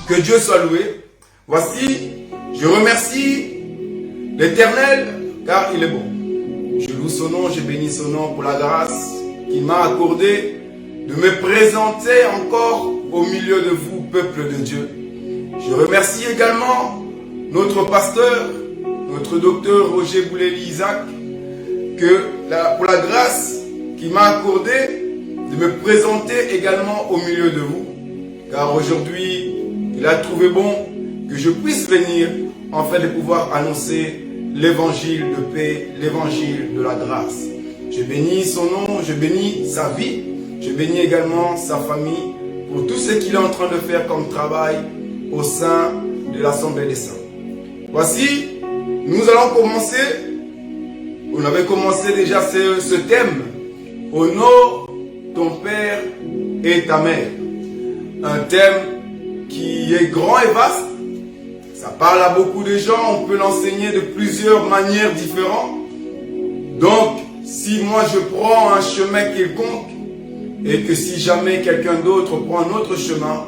Que Dieu soit loué. Voici, je remercie l'Éternel car il est bon. Je loue son nom, je bénis son nom pour la grâce qu'il m'a accordée de me présenter encore au milieu de vous, peuple de Dieu. Je remercie également notre pasteur, notre docteur Roger Bouleli Isaac, pour la grâce qu'il m'a accordée de me présenter également au milieu de vous. Car aujourd'hui, il a trouvé bon que je puisse venir afin de pouvoir annoncer l'évangile de paix, l'évangile de la grâce. Je bénis son nom, je bénis sa vie, je bénis également sa famille pour tout ce qu'il est en train de faire comme travail au sein de l'Assemblée des Saints. Voici, nous allons commencer, on avait commencé déjà ce thème, honore ton père et ta mère. Un thème qui est grand et vaste. Ça parle à beaucoup de gens, on peut l'enseigner de plusieurs manières différentes. Donc, si moi je prends un chemin quelconque, et que si jamais quelqu'un d'autre prend un autre chemin,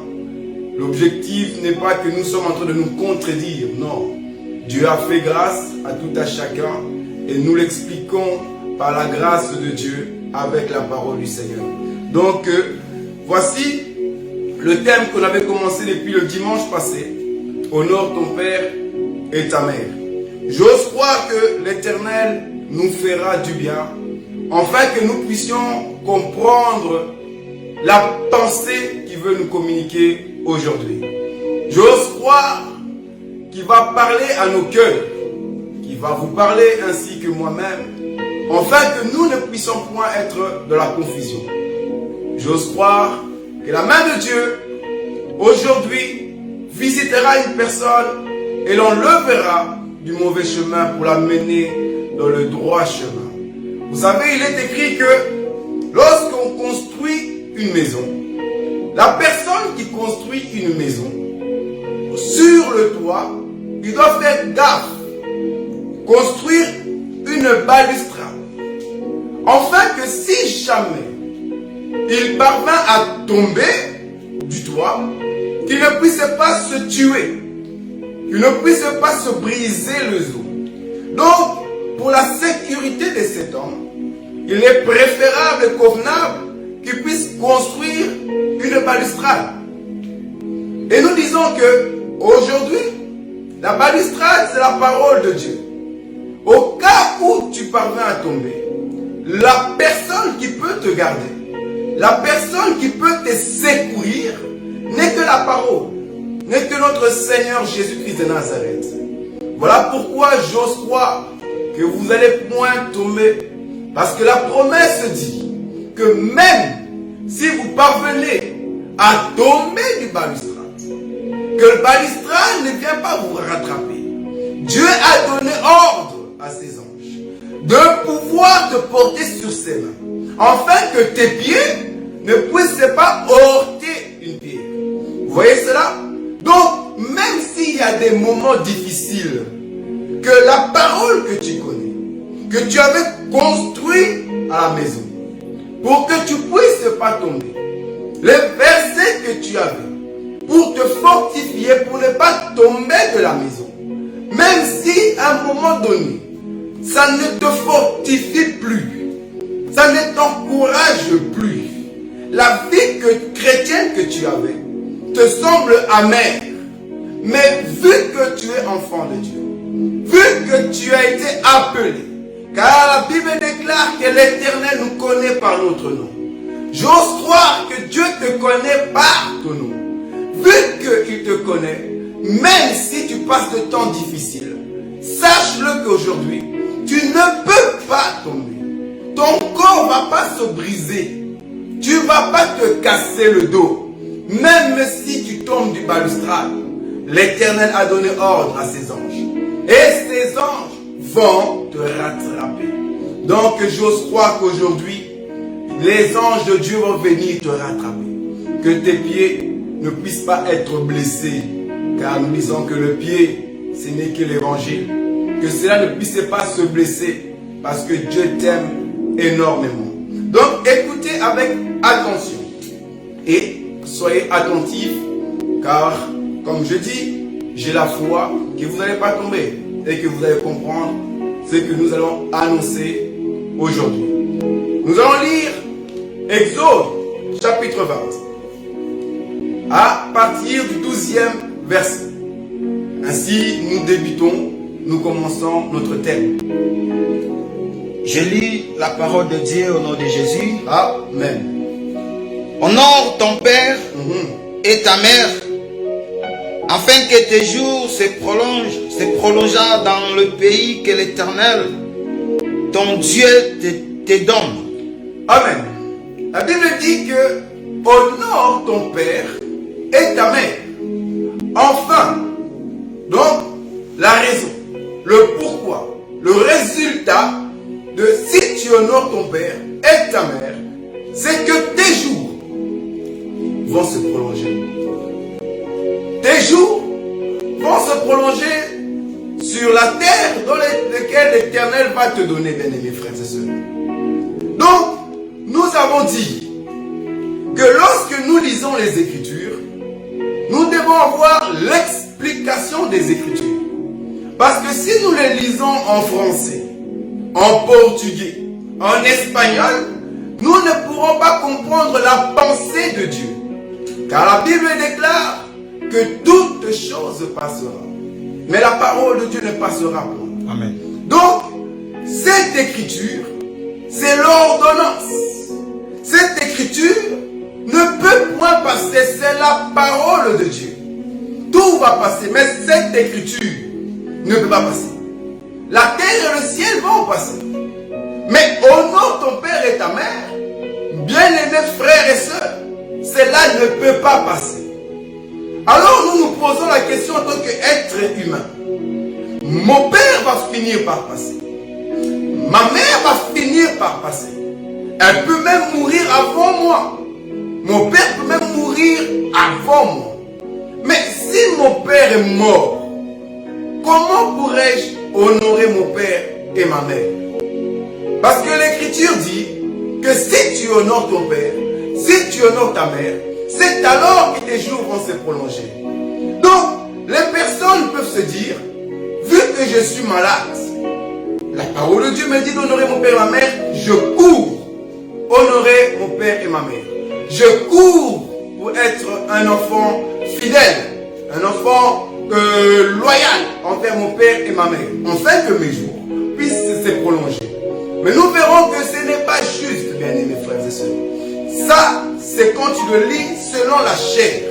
l'objectif n'est pas que nous sommes en train de nous contredire, non. Dieu a fait grâce à tout à chacun, et nous l'expliquons par la grâce de Dieu avec la parole du Seigneur. Donc, voici le thème qu'on avait commencé depuis le dimanche passé. Honore ton père et ta mère. J'ose croire que l'Éternel nous fera du bien, afin que nous puissions comprendre la pensée qu'il veut nous communiquer aujourd'hui. J'ose croire qu'il va parler à nos cœurs, qu'il va vous parler ainsi que moi-même, afin que nous ne puissions point être de la confusion. J'ose croire que la main de Dieu, aujourd'hui, visitera une personne et l'enlèvera du mauvais chemin pour la mener dans le droit chemin. Vous savez, il est écrit que lorsqu'on construit une maison, la personne qui construit une maison, sur le toit, il doit faire gaffe, construire une balustrade, afin que si jamais il parvint à tomber du toit, qu'il ne puisse pas se tuer, qu'il ne puisse pas se briser le os. Donc, pour la sécurité de cet homme, il est préférable et convenable qu'il puisse construire une balustrade. Et nous disons que aujourd'hui, la balustrade, c'est la parole de Dieu. Au cas où tu parviens à tomber, la personne qui peut te garder, la personne qui peut te secourir, n'est que la parole, n'est que notre Seigneur Jésus-Christ de Nazareth. Voilà pourquoi j'ose croire que vous n'allez point tomber, parce que la promesse dit que même si vous parvenez à tomber du balustrade, que le balustrade ne vient pas vous rattraper. Dieu a donné ordre à ses anges de pouvoir te porter sur ses mains, afin que tes pieds ne puissent pas heurter une pierre. Vous voyez cela? Donc, même s'il y a des moments difficiles, que la parole que tu connais, que tu avais construit à la maison, pour que tu ne puisses pas tomber, les versets que tu avais, pour te fortifier, pour ne pas tomber de la maison, même si à un moment donné, ça ne te fortifie plus, ça ne t'encourage plus, la vie chrétienne que tu avais, te semble amère, mais vu que tu es enfant de Dieu, vu que tu as été appelé, car la Bible déclare que l'Éternel nous connaît par notre nom, j'ose croire que Dieu te connaît par ton nom. Vu qu'il te connaît, même si tu passes de temps difficiles, sache-le qu'aujourd'hui, tu ne peux pas tomber. Ton corps ne va pas se briser. Tu ne vas pas te casser le dos. Même si tu tombes du balustrade, l'Éternel a donné ordre à ses anges. Et ces anges vont te rattraper. Donc j'ose croire qu'aujourd'hui, les anges de Dieu vont venir te rattraper. Que tes pieds ne puissent pas être blessés. Car nous disons que le pied, ce n'est que l'évangile. Que cela ne puisse pas se blesser. Parce que Dieu t'aime énormément. Donc écoutez avec attention. Et soyez attentifs, car comme je dis, j'ai la foi que vous n'allez pas tomber et que vous allez comprendre ce que nous allons annoncer aujourd'hui. Nous allons lire Exode chapitre 20 à partir du 12e verset. Ainsi, nous commençons notre thème. Je lis la parole de Dieu au nom de Jésus. Amen. Honore ton père et ta mère, afin que tes jours se prolongent dans le pays que l'Éternel, ton Dieu, te donne. Amen. La Bible dit que honore ton père et ta mère. Enfin, donc, la raison, le pourquoi, le résultat de si tu honores ton père et ta mère, c'est que tes jours vont se prolonger. Tes jours vont se prolonger sur la terre dans laquelle l'Éternel va te donner, bien-aimés frères et sœurs. Donc, nous avons dit que lorsque nous lisons les Écritures, nous devons avoir l'explication des Écritures. Parce que si nous les lisons en français, en portugais, en espagnol, nous ne pourrons pas comprendre la pensée de Dieu. Car la Bible déclare que toute chose passera. Mais la parole de Dieu ne passera pas. Amen. Donc, cette écriture, c'est l'ordonnance. Cette écriture ne peut point passer, c'est la parole de Dieu. Tout va passer, mais cette écriture ne peut pas passer. La terre et le ciel vont passer. Mais honore ton père et ta mère, bien-aimés frères et sœurs, cela ne peut pas passer. Alors nous nous posons la question en tant qu'être humain. Mon père va finir par passer. Ma mère va finir par passer. Elle peut même mourir avant moi. Mon père peut même mourir avant moi. Mais si mon père est mort, comment pourrais-je honorer mon père et ma mère? Parce que l'Écriture dit que si tu honores ton père, si tu honores ta mère, c'est alors que tes jours vont se prolonger. Donc, les personnes peuvent se dire, vu que je suis malade, la parole de Dieu me dit d'honorer mon père et ma mère, je cours honorer mon père et ma mère. Je cours pour être un enfant fidèle, un enfant loyal envers mon père et ma mère, afin que mes jours puissent se prolonger. Mais nous verrons que ce n'est pas juste, bien-aimés frères et sœurs. Ça, c'est quand tu le lis selon la chair.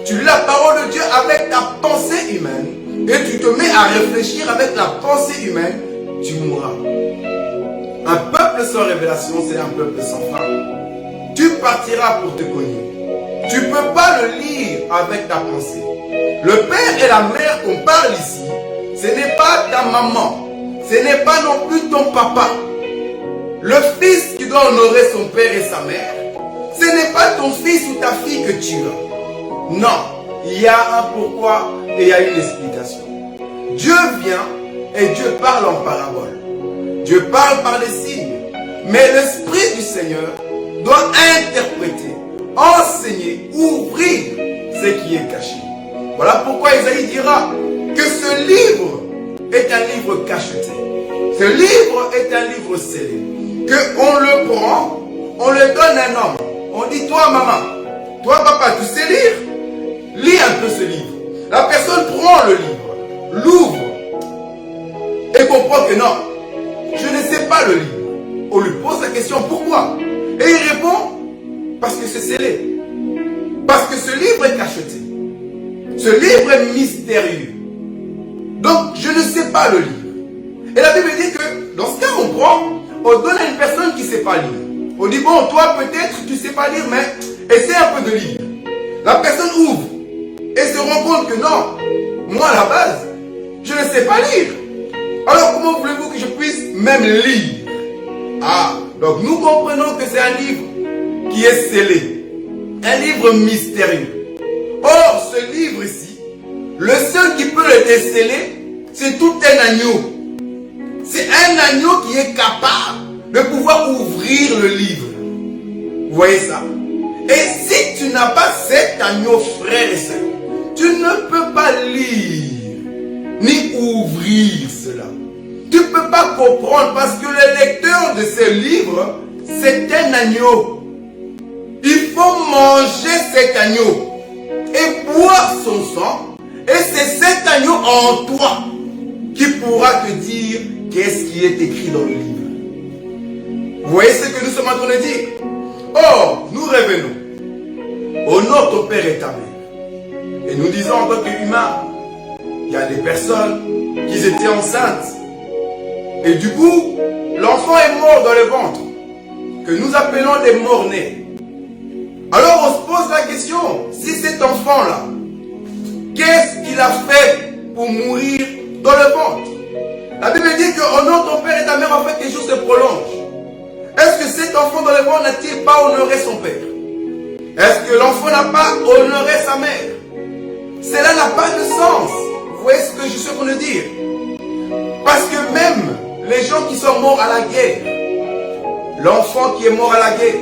Tu lis la parole de Dieu avec ta pensée humaine et tu te mets à réfléchir avec la pensée humaine, tu mourras. Un peuple sans révélation, c'est un peuple sans femme. Tu partiras pour te cogner. Tu ne peux pas le lire avec ta pensée. Le père et la mère qu'on parle ici, ce n'est pas ta maman. Ce n'est pas non plus ton papa. Le fils qui doit honorer son père et sa mère, ce n'est pas ton fils ou ta fille que tu as. Non, il y a un pourquoi et il y a une explication. Dieu vient et Dieu parle en parabole. Dieu parle par des signes. Mais l'Esprit du Seigneur doit interpréter, enseigner, ouvrir ce qui est caché. Voilà pourquoi Isaïe dira que ce livre est un livre cacheté. Ce livre est un livre scellé. Qu'on le prend, on le donne à un homme. On dit, toi maman, toi papa, tu sais lire? Lis un peu ce livre. La personne prend le livre, l'ouvre et comprend que non, je ne sais pas le lire. On lui pose la question, pourquoi? Et il répond, parce que c'est scellé. Parce que ce livre est cacheté. Ce livre est mystérieux. Donc, je ne sais pas le lire. Et la Bible dit que, dans ce cas, on prend, on donne à une personne qui ne sait pas lire. On dit, bon, toi, peut-être, tu ne sais pas lire, mais essaie un peu de lire. La personne ouvre et se rend compte que non, moi, à la base, je ne sais pas lire. Alors, comment voulez-vous que je puisse même lire? Ah, donc nous comprenons que c'est un livre qui est scellé. Un livre mystérieux. Or, ce livre ici, le seul qui peut le déceler, c'est tout un agneau. C'est un agneau qui est capable de pouvoir ouvrir le livre. Vous voyez ça? Et si tu n'as pas cet agneau, frère et sœur, tu ne peux pas lire ni ouvrir cela. Tu ne peux pas comprendre parce que le lecteur de ce livre, c'est un agneau. Il faut manger cet agneau et boire son sang. Et c'est cet agneau en toi qui pourra te dire qu'est-ce qui est écrit dans le livre. Vous voyez ce que nous sommes en train de dire? Or, nous revenons. Honore ton père et ta mère. Et nous disons en tant qu'humains, il y a des personnes qui étaient enceintes. Et du coup, l'enfant est mort dans le ventre, que nous appelons des morts-nés. Alors on se pose la question, si cet enfant-là, qu'est-ce qu'il a fait pour mourir dans le ventre? La Bible dit que honore ton père et ta mère afin que les jours se prolongent. Est-ce que cet enfant dans le ventre n'a-t-il pas honoré son père? Est-ce que l'enfant n'a pas honoré sa mère? Cela n'a pas de sens. Vous voyez ce que je suis en train de dire? Parce que même les gens qui sont morts à la guerre, l'enfant qui est mort à la guerre,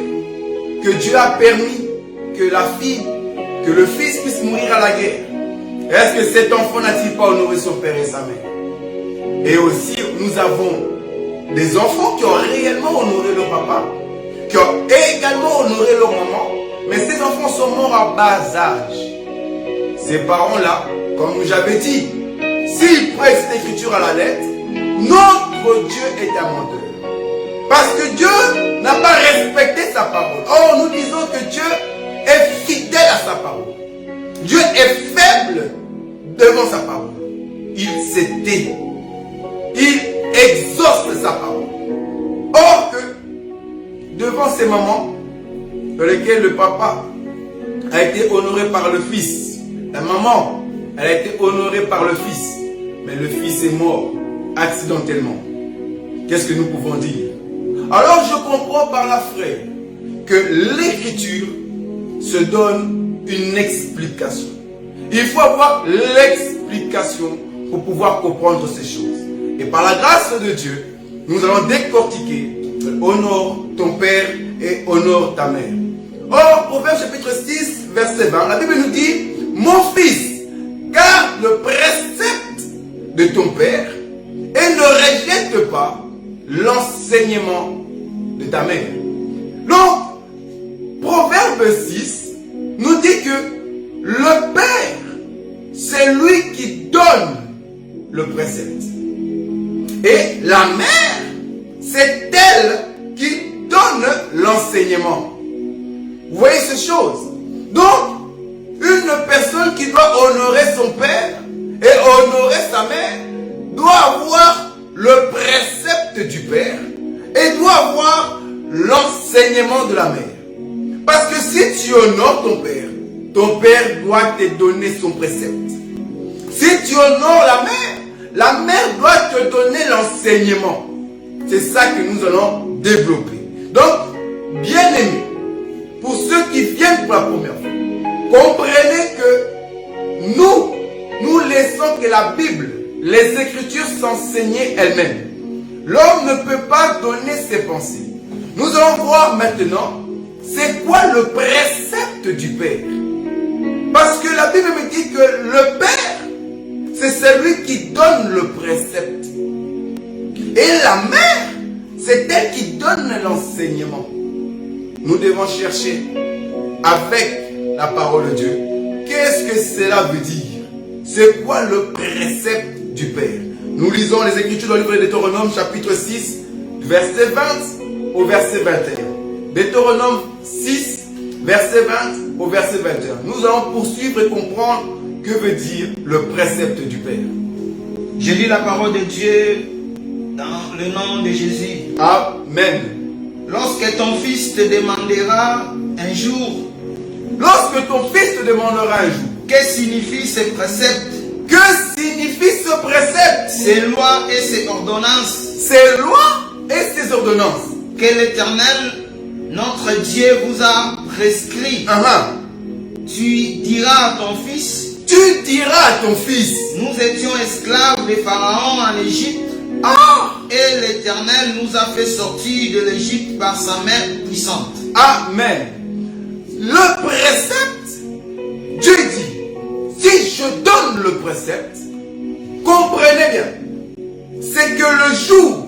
que Dieu a permis que le fils puisse mourir à la guerre, est-ce que cet enfant n'a-t-il pas honoré son père et sa mère? Et aussi, nous avons des enfants qui ont réellement honoré leur papa, qui ont également honoré leur maman, mais ces enfants sont morts à bas âge. Ces parents-là, comme j'avais dit, s'ils prennent cette écriture à la lettre, notre Dieu est un menteur. Parce que Dieu n'a pas respecté sa parole. Or, nous disons que Dieu est fidèle à sa parole. Dieu est faible devant sa parole. Il se tait. Il exauce sa parole. Or que, devant ces moments dans lesquels le papa a été honoré par le fils, la maman, elle a été honorée par le fils, mais le fils est mort accidentellement. Qu'est-ce que nous pouvons dire? Alors je comprends par là, frère, que l'écriture se donne une explication. Il faut avoir l'explication pour pouvoir comprendre ces choses. Et par la grâce de Dieu, nous allons décortiquer honore ton père et honore ta mère. Or, Proverbe chapitre 6, verset 20, la Bible nous dit, mon fils, garde le précepte de ton père et ne rejette pas l'enseignement de ta mère. Donc, Proverbe 6 nous dit que le père, c'est lui qui donne le précepte. Et la mère, c'est elle qui donne l'enseignement. Vous voyez ces choses? Donc, une personne qui doit honorer son père et honorer sa mère doit avoir le précepte du père et doit avoir l'enseignement de la mère. Parce que si tu honores ton père doit te donner son précepte. Si tu honores la mère doit te donner l'enseignement. C'est ça que nous allons développer. Donc, bien aimés, pour ceux qui viennent pour la première fois, comprenez que nous laissons que la Bible, les Écritures s'enseigner elles-mêmes. L'homme ne peut pas donner ses pensées. Nous allons voir maintenant, c'est quoi le précepte du Père. Parce que la Bible me dit que le Père, c'est celui qui donne le précepte. Et la mère, c'est elle qui donne l'enseignement. Nous devons chercher avec la parole de Dieu. Qu'est-ce que cela veut dire? C'est quoi le précepte du Père? Nous lisons les Écritures dans le livre de Deutéronome chapitre 6, verset 20 au verset 21. Deutéronome 6, verset 20 au verset 21. Nous allons poursuivre et comprendre que veut dire le précepte du Père. Je lis la parole de Dieu dans le nom de Jésus. Amen. Lorsque ton fils te demandera un jour, lorsque ton fils te demandera un jour, que signifient ces préceptes? Que signifie ce précepte? Ces lois et ces ordonnances. Ces lois et ces ordonnances. Que l'Éternel, notre Dieu, vous a prescrit. Tu diras à ton fils. Tu diras à ton fils. Nous étions esclaves de Pharaon en Égypte. Et l'Éternel nous a fait sortir de l'Égypte par sa main puissante. Amen. Le précepte, Dieu dit, si je donne le précepte, comprenez bien, c'est que le jour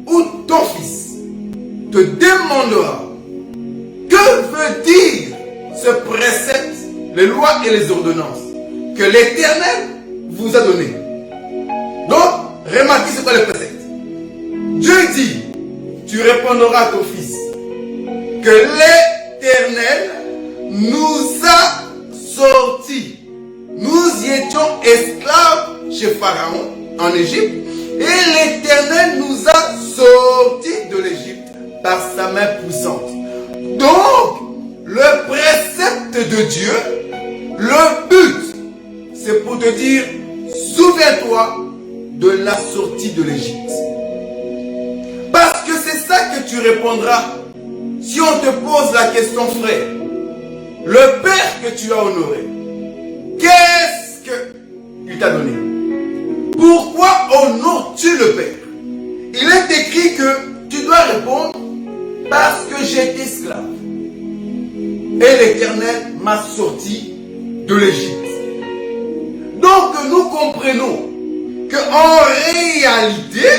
où ton fils te demandera que veut dire ce précepte, les lois et les ordonnances que l'Éternel vous a donné. Donc, remarquez c'est quoi le précepte. Dieu dit, tu répondras à ton fils que l'Éternel nous a sortis. Nous étions esclaves chez Pharaon en Égypte et l'Éternel nous a sortis de l'Égypte par sa main puissante. Donc, le précepte de Dieu, le but, c'est pour te dire, souviens-toi de la sortie de l'Égypte. Parce que c'est ça que tu répondras si on te pose la question, frère. Le Père que tu as honoré, qu'est-ce qu'il t'a donné? Pourquoi honores-tu le Père? Il est écrit que tu dois répondre parce que j'étais esclave. Et l'Éternel m'a sorti de l'Égypte. Donc nous comprenons qu'en réalité,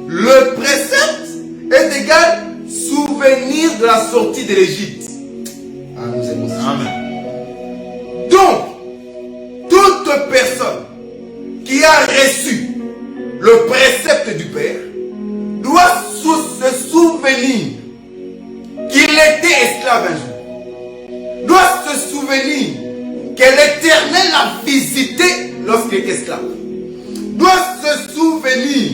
le précepte est égal souvenir de la sortie de l'Égypte. Amen. Donc, toute personne qui a reçu le précepte du Père doit se souvenir qu'il était esclave un jour. Doit se souvenir que l'Éternel l'a visité lorsqu'il était esclave. Doit se souvenir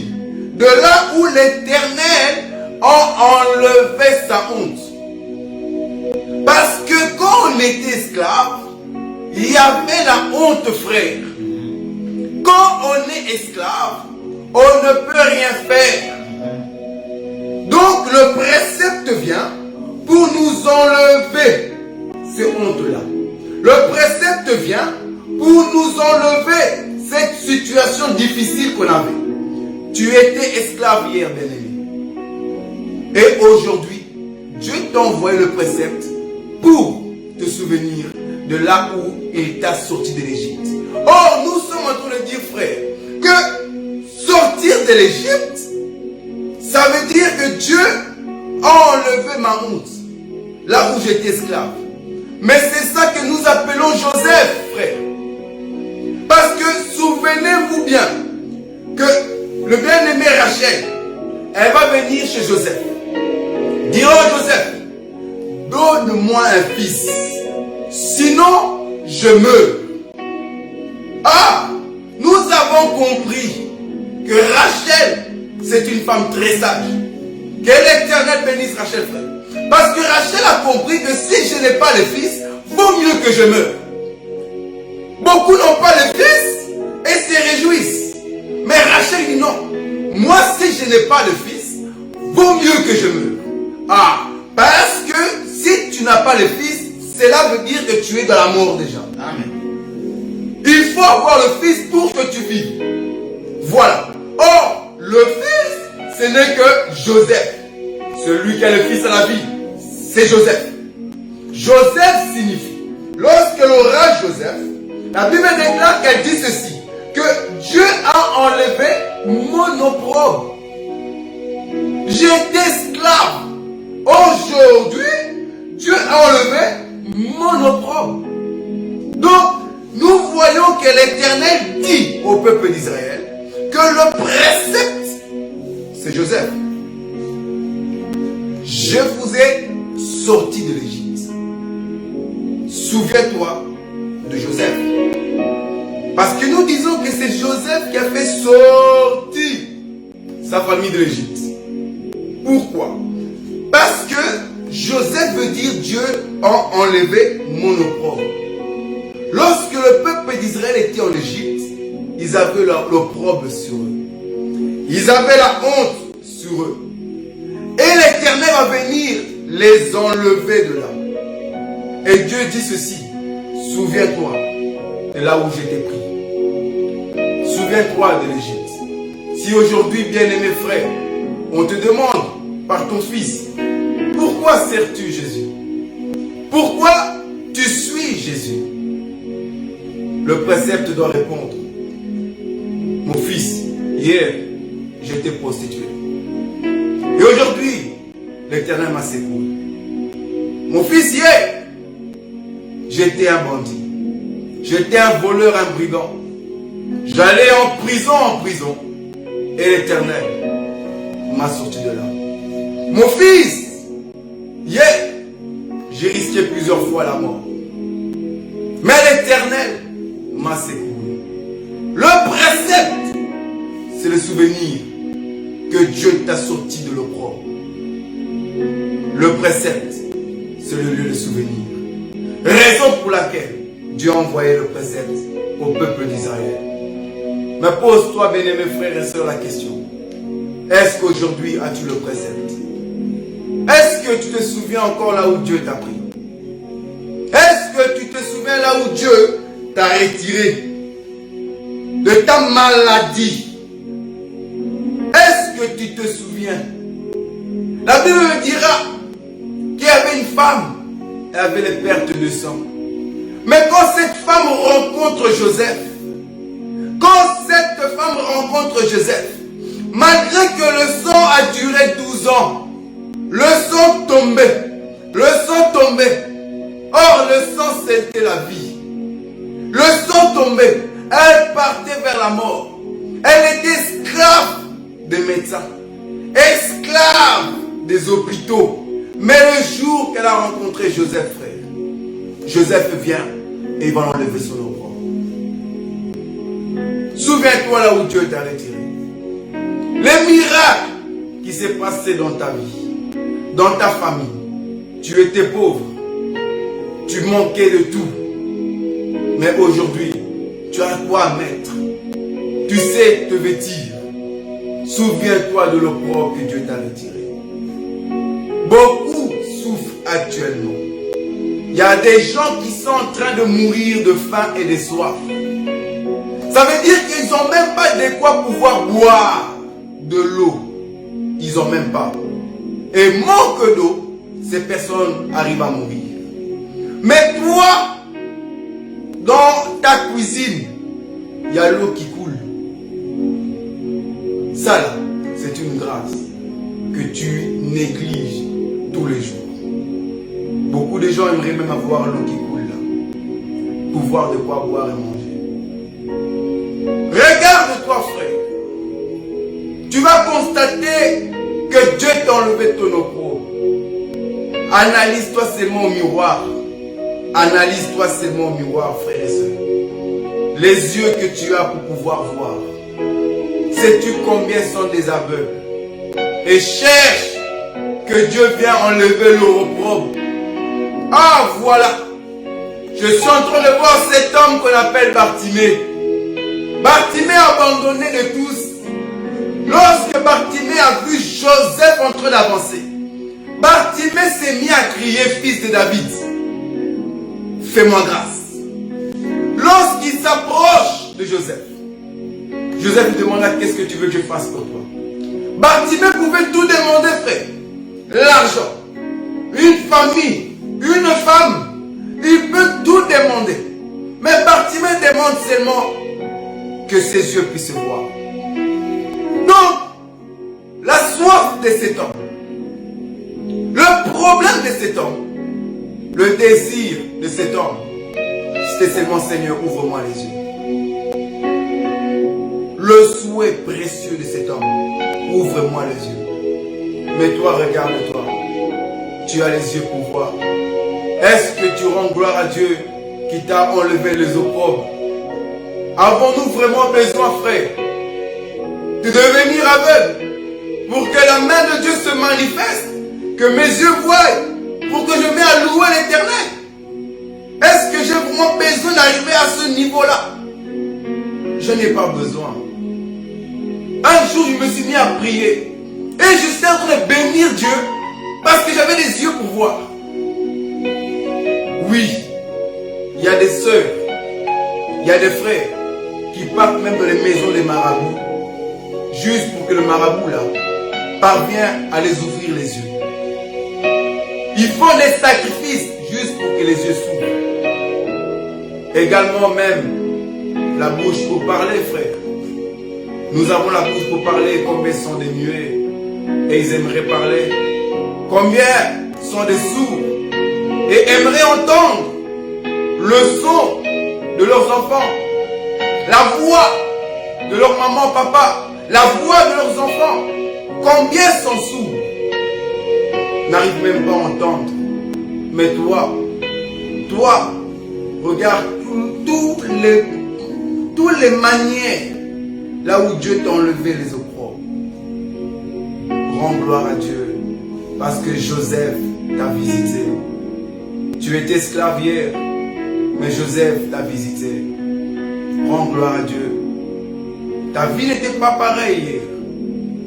de là où l'Éternel a enlevé sa honte. Parce que quand on était esclave, il y avait la honte, frère. Quand on est esclave, on ne peut rien faire. Donc le précepte vient pour nous enlever ces hontes-là. Le précepte vient pour nous enlever cette situation difficile qu'on avait. Tu étais esclave hier, bien-aimé. Et aujourd'hui, Dieu t'a envoyé le précepte pour te souvenir de là où il t'a sorti de l'Égypte. Or, nous sommes en train de dire, frère, que sortir de l'Égypte, ça veut dire que Dieu a enlevé ma honte, là où j'étais esclave. Mais c'est ça que nous appelons Joseph, frère. Parce que souvenez-vous bien que le bien-aimé Rachel, elle va venir chez Joseph. Dire, oh Joseph, donne-moi un fils, sinon je meurs. Ah, nous avons compris que Rachel, c'est une femme très sage. Que l'Éternel bénisse Rachel, frère. Parce que Rachel a compris que si je n'ai pas de fils, vaut mieux que je meure. Beaucoup n'ont pas de fils et se réjouissent. Mais Rachel dit non. Moi, si je n'ai pas de fils, vaut mieux que je meure. Ah, parce que si tu n'as pas de fils, cela veut dire que tu es dans la mort déjà. Amen. Il faut avoir le fils pour que tu vives. Voilà. Or, le fils, ce n'est que Joseph. Celui qui a le fils à la vie, c'est Joseph. Joseph signifie, lorsque l'on aura Joseph, la Bible déclare qu'elle dit ceci, que Dieu a enlevé mon opprobre. J'étais esclave. Aujourd'hui, Dieu a enlevé mon opprobre. Donc, nous voyons que l'Éternel dit au peuple d'Israël que le précepte, c'est Joseph. Je vous ai sorti de l'Égypte. Souviens-toi de Joseph. Parce que nous disons que c'est Joseph qui a fait sortir sa famille de l'Égypte. Pourquoi? Parce que Joseph veut dire Dieu a enlevé mon opprobre. Lorsque le peuple d'Israël était en Égypte, ils avaient l'opprobre sur eux. Ils avaient la honte sur eux. Et l'Éternel va venir les enlever de là. Et Dieu dit ceci, souviens-toi de là où je t'ai pris. Souviens-toi de l'Égypte. Si aujourd'hui, bien-aimé frère, on te demande par ton fils, pourquoi sers-tu Jésus? Pourquoi tu suis Jésus? le précepte doit répondre. Mon fils, hier, j'étais prostitué. Et aujourd'hui, l'Éternel m'a secouru. Mon fils, hier, j'étais un bandit. J'étais un voleur, un brigand. J'allais en prison. Et l'Éternel m'a sorti de là. Mon fils, hier, j'ai risqué plusieurs fois la mort. Mais l'Éternel m'a secouru. Le précepte, c'est le souvenir que Dieu t'a sorti de l'opprobre. Le précepte, c'est le lieu de souvenir. Raison pour laquelle Dieu a envoyé le précepte au peuple d'Israël. Mais pose-toi, bien-aimés frères et sœurs, la question. Est-ce qu'aujourd'hui as-tu le précepte? Est-ce que tu te souviens encore là où Dieu t'a pris? Est-ce que tu te souviens là où Dieu t'a retiré de ta maladie? Est-ce que tu te souviens? La Bible me dira qu'il y avait une femme, elle avait les pertes de sang. Mais quand cette femme rencontre Joseph, malgré que le sang a duré 12 ans, le sang tombait. Or, le sang, c'était la vie. Le sang tombait. Elle partait vers la mort. Elle était esclave des médecins, esclave des hôpitaux. Mais le jour qu'elle a rencontré Joseph, frère, Joseph vient et il va enlever son opprobre. Souviens-toi là où Dieu t'a retiré. Les miracles qui s'est passé dans ta vie, dans ta famille. Tu étais pauvre. Tu manquais de tout. Mais aujourd'hui, tu as quoi mettre. Tu sais te vêtir. Souviens-toi de l'opprobre que Dieu t'a retiré. Beaucoup souffrent actuellement. Il y a des gens qui sont en train de mourir de faim et de soif. Ça veut dire qu'ils n'ont même pas de quoi pouvoir boire de l'eau. Ils n'ont même pas. Et manque d'eau, ces personnes arrivent à mourir. Mais toi, dans ta cuisine, il y a l'eau qui coule. Ça là, c'est une grâce que tu négliges tous les jours. Beaucoup de gens aimeraient même avoir l'eau qui coule là. Pouvoir de quoi boire et manger. Regarde-toi, frère. Tu vas constater que Dieu t'a enlevé ton opprobre. Analyse-toi seulement au miroir. Analyse-toi seulement au miroir, frère et soeur. Les yeux que tu as pour pouvoir voir. Sais-tu combien sont des aveugles? Et cherche que Dieu vienne enlever l'opprobre. Ah, voilà. Je suis en train de voir cet homme qu'on appelle Bartimée. Bartimée abandonné de tous. Lorsque Bartimée a vu Joseph en train d'avancer, Bartimée s'est mis à crier, fils de David, fais-moi grâce. Lorsqu'il s'approche de Joseph, Joseph lui demanda, qu'est-ce que tu veux que je fasse pour toi? Bartimée pouvait tout demander, frère. L'argent, une famille, une femme, il peut tout demander. Mais Bartimée demande seulement que ses yeux puissent voir. Donc, la soif de cet homme, le problème de cet homme, le désir de cet homme, c'était seulement, Seigneur, ouvre-moi les yeux. Le souhait précieux de cet homme, ouvre-moi les yeux. Mais toi, regarde-toi, tu as les yeux pour voir. Est-ce que tu rends gloire à Dieu qui t'a enlevé les opprobres? Avons-nous vraiment besoin, frère, de devenir aveugle pour que la main de Dieu se manifeste, que mes yeux voient, pour que je me mette à louer l'Éternel? Est-ce que j'ai vraiment besoin d'arriver à ce niveau-là? Je n'ai pas besoin. Un jour, je me suis mis à prier et je suis en train de bénir Dieu parce que j'avais des yeux pour voir. Oui, il y a des sœurs, il y a des frères qui partent même dans les maisons des marabouts juste pour que le marabout là parvienne à les ouvrir les yeux. Ils font des sacrifices juste pour que les yeux s'ouvrent. Également même, la bouche pour parler, frère. Nous avons la bouche pour parler. Combien sont des muets et ils aimeraient parler? Combien sont des sourds et aimeraient entendre le son de leurs enfants, la voix de leur maman, papa, la voix de leurs enfants? Combien sont sourds, n'arrivent même pas à entendre? Mais toi, regarde tous les manières là où Dieu t'a enlevé les opprobres. Rends gloire à Dieu parce que Joseph t'a visité. Tu étais esclave hier, mais Joseph t'a visité. Rends gloire à Dieu. Ta vie n'était pas pareille hier.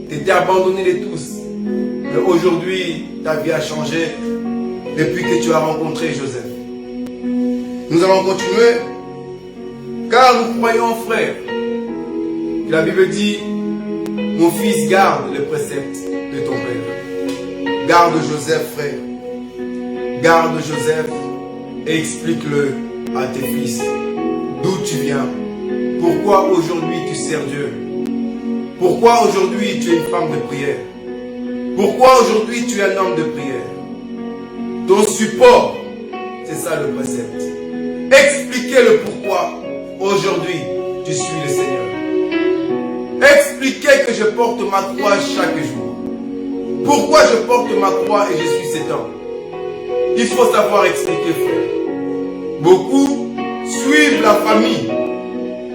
Tu étais abandonné de tous. Mais aujourd'hui, ta vie a changé depuis que tu as rencontré Joseph. Nous allons continuer, car nous croyons, frère, que la Bible dit, mon fils, garde les préceptes de ton père. Garde Joseph, frère. Garde Joseph et explique-le à tes fils d'où tu viens. Pourquoi aujourd'hui tu sers Dieu? Pourquoi aujourd'hui tu es une femme de prière? Pourquoi aujourd'hui tu es un homme de prière? Ton support, c'est ça le précepte. Expliquez le pourquoi aujourd'hui tu suis le Seigneur. Expliquez que je porte ma croix chaque jour. Pourquoi je porte ma croix et je suis cet homme? Il faut savoir expliquer, frère. Beaucoup suivent la famille.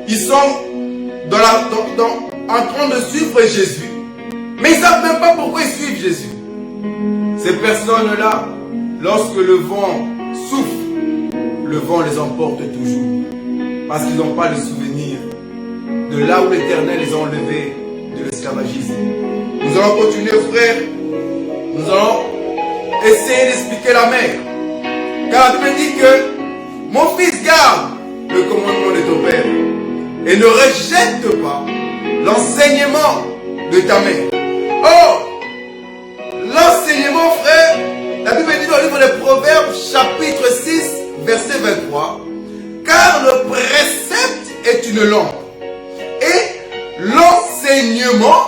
Ils sont en train de suivre Jésus. Mais ils ne savent même pas pourquoi ils suivent Jésus. Ces personnes-là, lorsque le vent souffle, le vent les emporte toujours. Parce qu'ils n'ont pas le souvenir de là où l'Éternel les a enlevés de l'esclavagisme. Nous allons continuer, frère. Nous allons essayer d'expliquer la mère. Car la Bible dit que mon fils, garde le commandement de ton père et ne rejette pas l'enseignement de ta mère. Oh, l'enseignement, frère, la Bible dit dans le livre des Proverbes, chapitre 6, verset 23, car le précepte est une lampe et l'enseignement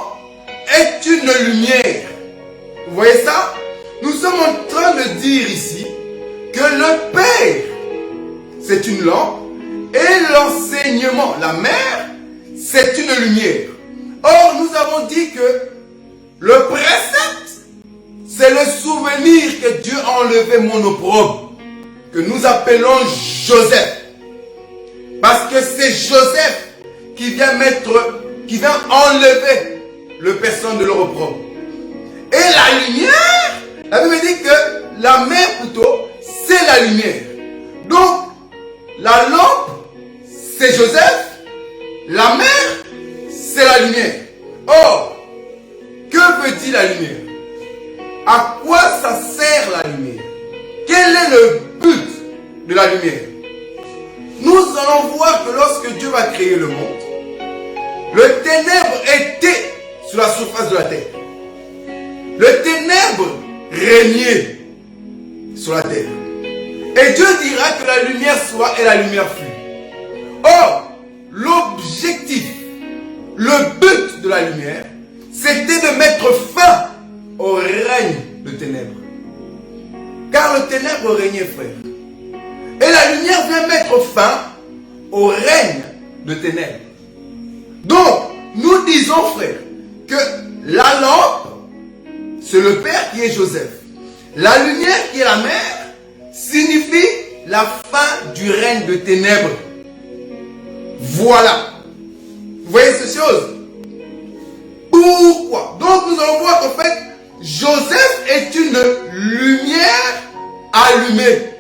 est une lumière. Vous voyez ça? Nous sommes en train de dire ici que le Père, c'est une lampe et l'enseignement, la mère, c'est une lumière. Or, nous avons dit que le précepte, c'est le souvenir que Dieu a enlevé mon opprobre, que nous appelons Joseph. Parce que c'est Joseph qui vient enlever le personne de leur opprobre. Et la lumière, la Bible dit que la mer plutôt, c'est la lumière. Donc, la lampe, c'est Joseph. La mer, c'est la lumière. Or, que veut-il la lumière? À quoi ça sert la lumière? Quel est le but de la lumière? Nous allons voir que lorsque Dieu va créer le monde, le ténèbre était sur la surface de la terre. Le ténèbre régnait sur la terre. Et Dieu dira que la lumière soit et la lumière fut. Or, l'objectif, le but de la lumière, c'était de mettre fin au règne de ténèbres. Car le ténèbre régnait, frère. Et la lumière vient mettre fin au règne de ténèbres. Donc, nous disons, frère, que la lampe, c'est le Père qui est Joseph. La lumière qui est la mère signifie la fin du règne de ténèbres. Voilà. Vous voyez ces choses? Pourquoi? Donc nous allons voir qu'en fait, Joseph est une lumière allumée.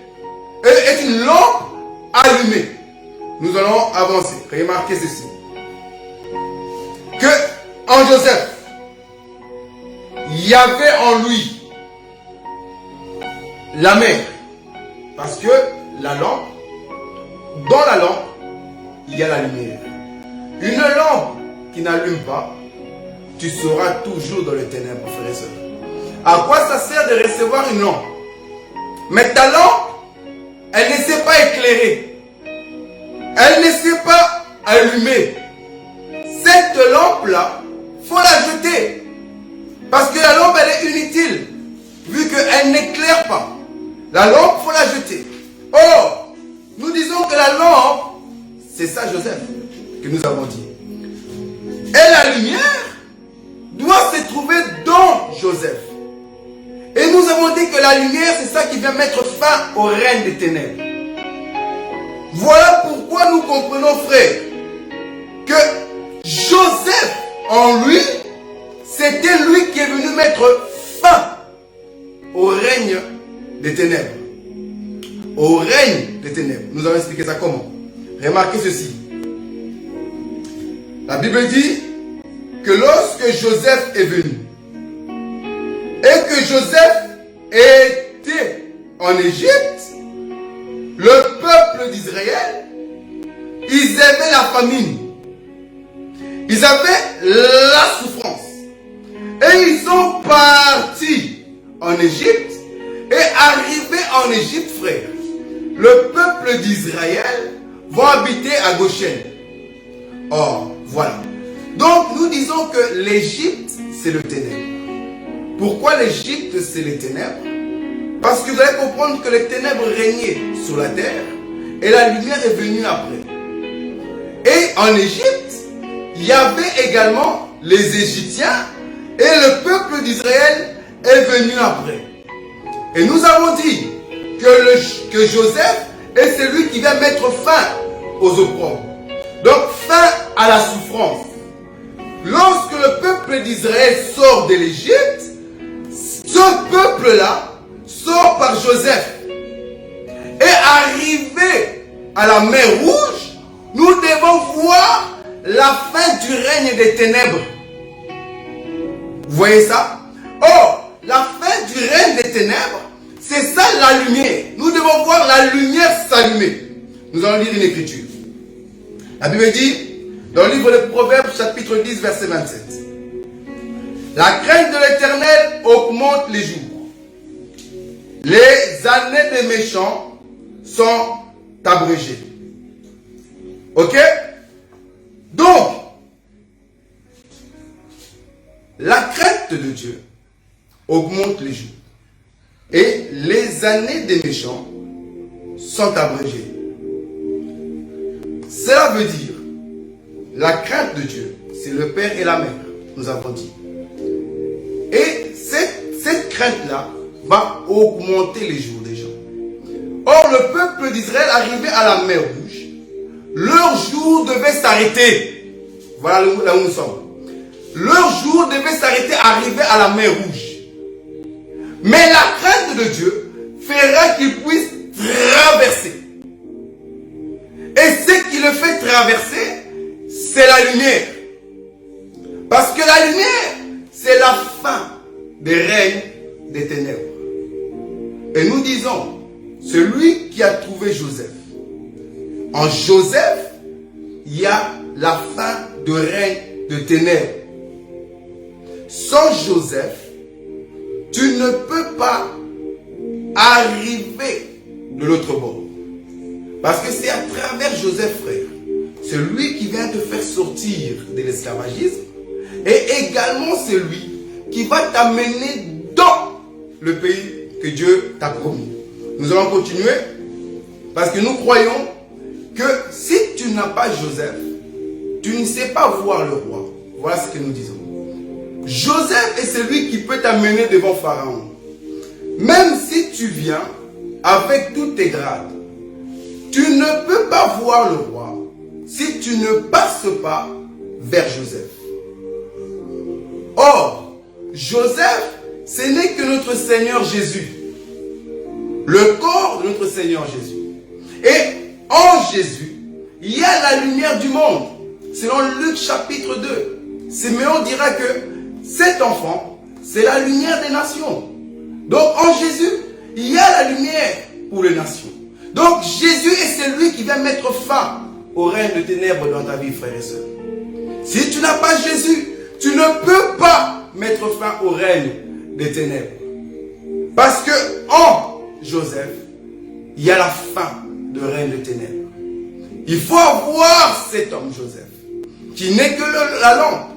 Est une lampe allumée. Nous allons avancer. Remarquez ceci. Que en Joseph, il y avait en lui la mer. Parce que la lampe, dans la lampe, il y a la lumière. Une lampe qui n'allume pas, tu seras toujours dans les ténèbres, frères et sœurs. À quoi ça sert de recevoir une lampe? Mais ta lampe, elle ne sait pas éclairer. Elle ne sait pas allumée, cette lampe-là, il faut la jeter. Parce que la lampe, elle est inutile, vu qu'elle n'éclaire pas. La lampe, il faut la jeter. Or, nous disons que la lampe, c'est ça Joseph, que nous avons dit. Et la lumière doit se trouver dans Joseph. Et nous avons dit que la lumière, c'est ça qui vient mettre fin au règne des ténèbres. Voilà pourquoi nous comprenons, frère, que Joseph, en lui, c'était lui qui est venu mettre fin au règne des ténèbres. Au règne des ténèbres. Nous allons expliquer ça comment. Remarquez ceci. La Bible dit que lorsque Joseph est venu et que Joseph était en Égypte, le peuple d'Israël, ils avaient la famine. Ils avaient la souffrance. Et ils sont partis en Égypte. Et arrivés en Égypte, frère, le peuple d'Israël va habiter à Goshen. Or, voilà. Donc, nous disons que l'Égypte, c'est le ténèbre. Pourquoi l'Égypte, c'est les ténèbres? Parce que vous allez comprendre que les ténèbres régnaient sur la terre et la lumière est venue après. Et en Égypte, il y avait également les Égyptiens et le peuple d'Israël est venu après. Et nous avons dit que Joseph est celui qui vient mettre fin aux opprobres. Donc fin à la souffrance. Lorsque le peuple d'Israël sort de l'Égypte, ce peuple-là sort par Joseph. Et arrivé à la mer Rouge, nous devons voir la fin du règne des ténèbres. Vous voyez ça? Or, la fin du règne des ténèbres, c'est ça la lumière. Nous devons voir la lumière s'allumer. Nous allons lire une écriture. La Bible dit, dans le livre de Proverbes, chapitre 10, verset 27. La crainte de l'Éternel augmente les jours. Les années des méchants sont abrégées. Ok? Donc, la crainte de Dieu augmente les jours. Et les années des méchants sont abrégées. Cela veut dire, la crainte de Dieu, c'est le Père et la Mère, nous avons dit. Et cette crainte-là va augmenter les jours des gens. Or, le peuple d'Israël arrivé à la mer Rouge, leur jour devait s'arrêter. Voilà là où nous sommes. Leur jour devait s'arrêter, arrivé à la mer Rouge. Mais la crainte de Dieu fera qu'ils puissent traverser. Et ce qui le fait traverser, c'est la lumière. Parce que la lumière, c'est la fin des règnes des ténèbres. Et nous disons, celui qui a trouvé Joseph, en Joseph, il y a la fin du règne de ténèbres. Sans Joseph, tu ne peux pas arriver de l'autre bord. Parce que c'est à travers Joseph, frère, celui qui vient te faire sortir de l'esclavagisme, et également celui qui va t'amener dans le pays que Dieu t'a promis. Nous allons continuer, parce que nous croyons que si tu n'as pas Joseph, tu ne sais pas voir le roi. Voilà ce que nous disons. Joseph est celui qui peut t'amener devant Pharaon. Même si tu viens avec tous tes grades, tu ne peux pas voir le roi si tu ne passes pas vers Joseph. Or, Joseph, ce n'est que notre Seigneur Jésus. Le corps de notre Seigneur Jésus. Et en Jésus, il y a la lumière du monde. Selon Luc chapitre 2. Simeon dira que cet enfant, c'est la lumière des nations. Donc en Jésus, il y a la lumière pour les nations. Donc Jésus est celui qui va mettre fin au règne de ténèbres dans ta vie, frères et sœurs. Si tu n'as pas Jésus, tu ne peux pas mettre fin au règne des ténèbres. Parce que en Joseph, il y a la fin du règne de ténèbres. Il faut avoir cet homme Joseph, qui n'est que la lampe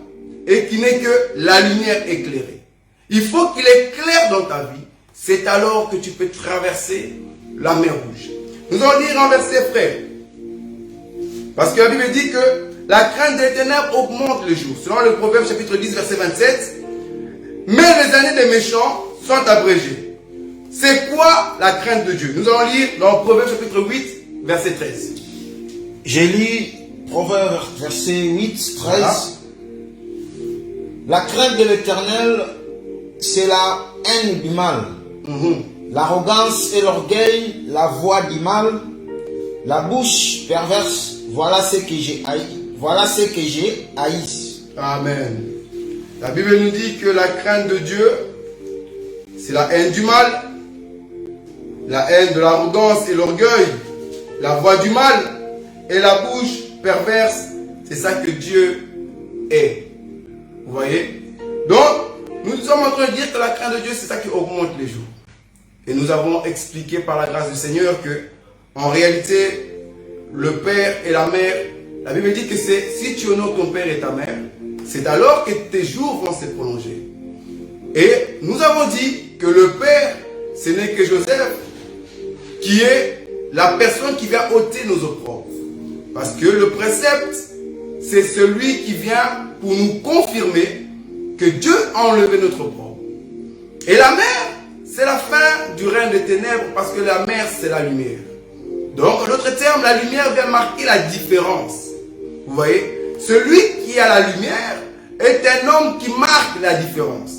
et qui n'est que la lumière éclairée. Il faut qu'il éclaire dans ta vie. C'est alors que tu peux traverser la mer Rouge. Nous allons lire un verset, frère. Parce que la Bible dit que la crainte des ténèbres augmente le jour. Selon le Proverbe chapitre 10, verset 27. Mais les années des méchants sont abrégées. C'est quoi la crainte de Dieu? Nous allons lire dans le Proverbe chapitre 8, verset 13. J'ai lu Proverbe verset 8, 13. Voilà. La crainte de l'Éternel, c'est la haine du mal. L'arrogance et l'orgueil, la voix du mal, la bouche perverse, voilà ce que j'ai haï. Voilà ce que j'ai haï. Amen. La Bible nous dit que la crainte de Dieu, c'est la haine du mal, la haine de l'arrogance et l'orgueil, la voix du mal et la bouche perverse. C'est ça que Dieu est. Vous voyez? Donc, nous sommes en train de dire que la crainte de Dieu, c'est ça qui augmente les jours. Et nous avons expliqué par la grâce du Seigneur que, en réalité, le père et la mère, la Bible dit que c'est si tu honores ton père et ta mère, c'est alors que tes jours vont se prolonger. Et nous avons dit que le père, ce n'est que Joseph, qui est la personne qui vient ôter nos opprobles. Parce que le précepte, c'est celui qui vient pour nous confirmer que Dieu a enlevé notre opprobre. Et la mère, c'est la fin du règne des ténèbres, parce que la mère, c'est la lumière. Donc, en d'autres termes, la lumière vient marquer la différence. Vous voyez? Celui qui a la lumière est un homme qui marque la différence.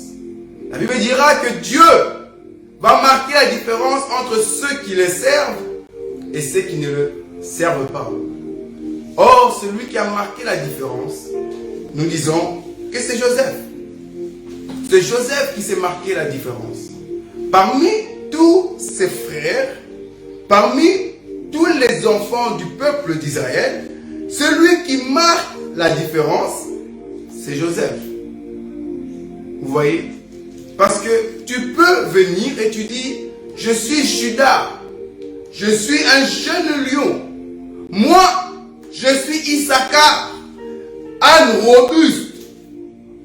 La Bible dira que Dieu va marquer la différence entre ceux qui le servent et ceux qui ne le servent pas. Or, celui qui a marqué la différence, nous disons que c'est Joseph. C'est Joseph qui s'est marqué la différence. Parmi tous ses frères, parmi tous les enfants du peuple d'Israël, celui qui marque la différence, c'est Joseph. Vous voyez? Parce que tu peux venir et tu dis, je suis Judas, je suis un jeune lion. Moi, je suis Issachar, âne robuste.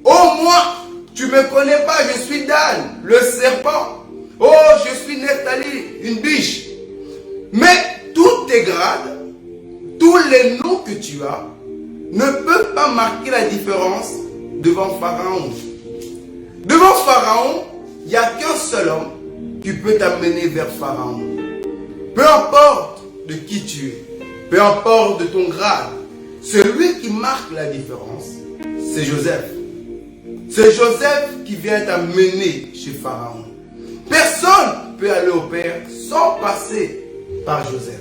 Oh, moi, tu ne me connais pas, je suis Dan, le serpent. Oh, je suis Nephtali, une biche. Mais tous tes grades, tous les noms que tu as, ne peuvent pas marquer la différence devant Pharaon. Devant Pharaon, il n'y a qu'un seul homme qui peut t'amener vers Pharaon. Peu importe de qui tu es, peu importe de ton grade, celui qui marque la différence, c'est Joseph. C'est Joseph qui vient t'amener chez Pharaon. Personne ne peut aller au Père sans passer par Joseph.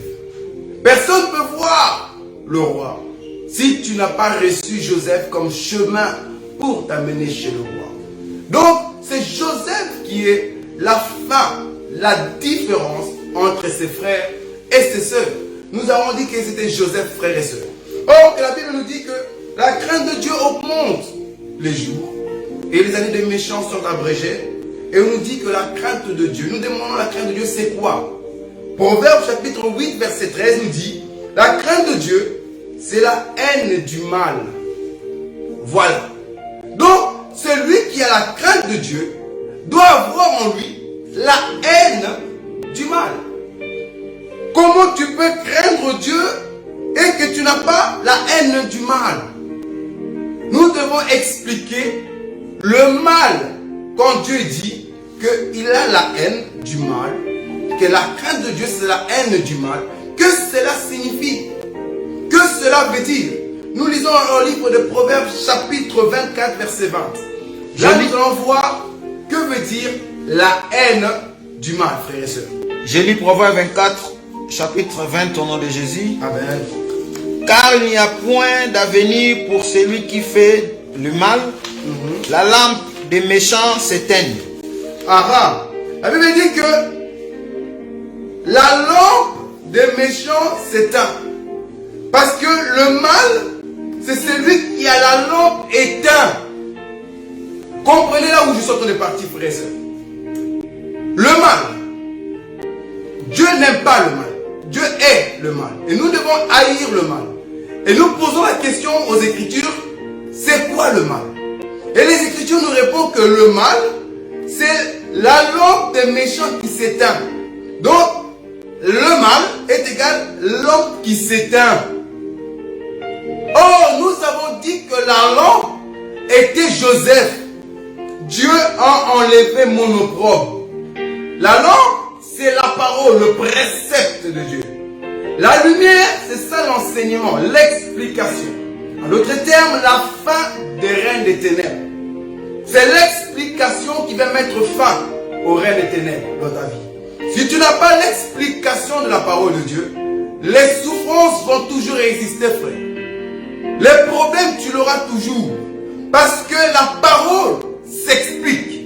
Personne ne peut voir le roi si tu n'as pas reçu Joseph comme chemin pour t'amener chez le roi. Donc, c'est Joseph qui est la fin, la différence entre ses frères et ses sœurs. Nous avons dit que c'était Joseph, frère et sœurs. Or, la Bible nous dit que la crainte de Dieu augmente les jours et les années des méchants sont abrégées. Et on nous dit que la crainte de Dieu, nous demandons la crainte de Dieu, c'est quoi? Proverbe chapitre 8, verset 13 nous dit, la crainte de Dieu, c'est la haine du mal. Voilà. Donc, celui qui a la crainte de Dieu doit avoir en lui la haine du mal. Comment tu peux craindre Dieu et que tu n'as pas la haine du mal? Nous devons expliquer le mal quand Dieu dit qu'il a la haine du mal, que la crainte de Dieu c'est la haine du mal. Que cela signifie? Que cela veut dire? Nous lisons un livre de Proverbes chapitre 24 verset 20. Là nous allons voir que veut dire la haine du mal, frères et sœurs. Je lis Proverbe 24 chapitre 20 au nom de Jésus. Amen. Car il n'y a point d'avenir pour celui qui fait le mal. La lampe des méchants s'éteigne. La Bible dit que la lampe des méchants s'éteint. Parce que le mal, c'est celui qui a la lampe éteinte. Comprenez là où je suis en train de partir, frère et sœur. Le mal. Dieu n'aime pas le mal. Dieu est le mal. Et nous devons haïr le mal. Et nous posons la question aux Écritures, c'est quoi le mal? Et les Écritures nous répondent que le mal, c'est la lampe des méchants qui s'éteint. Donc, le mal est égal lampe qui s'éteint. Or, nous avons dit que la lampe était Joseph. Dieu a enlevé mon opprobre. La lampe, c'est la parole, le précepte de Dieu. La lumière, c'est ça l'enseignement, l'explication. En d'autres termes, la fin des règnes des ténèbres. C'est l'explication qui va mettre fin au règne des ténèbres dans ta vie. Si tu n'as pas l'explication de la parole de Dieu, les souffrances vont toujours exister, frère. Les problèmes, tu l'auras toujours. Parce que la parole s'explique.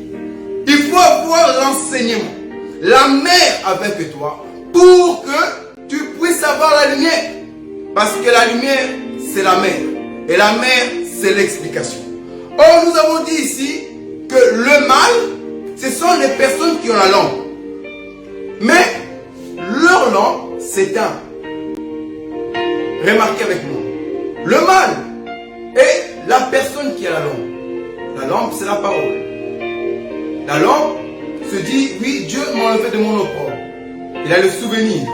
Il faut avoir l'enseignement, la mer avec toi, pour que tu puisses avoir la lumière. Parce que la lumière, c'est la mer. Et la mer, c'est l'explication. Or, nous avons dit ici que le mal, ce sont les personnes qui ont la lampe. Mais leur lampe s'éteint. Remarquez avec moi. Le mal est la personne qui a la lampe. La lampe, c'est la parole. La lampe se dit, oui, Dieu m'a enlevé de mon opprobre. Il a le souvenir.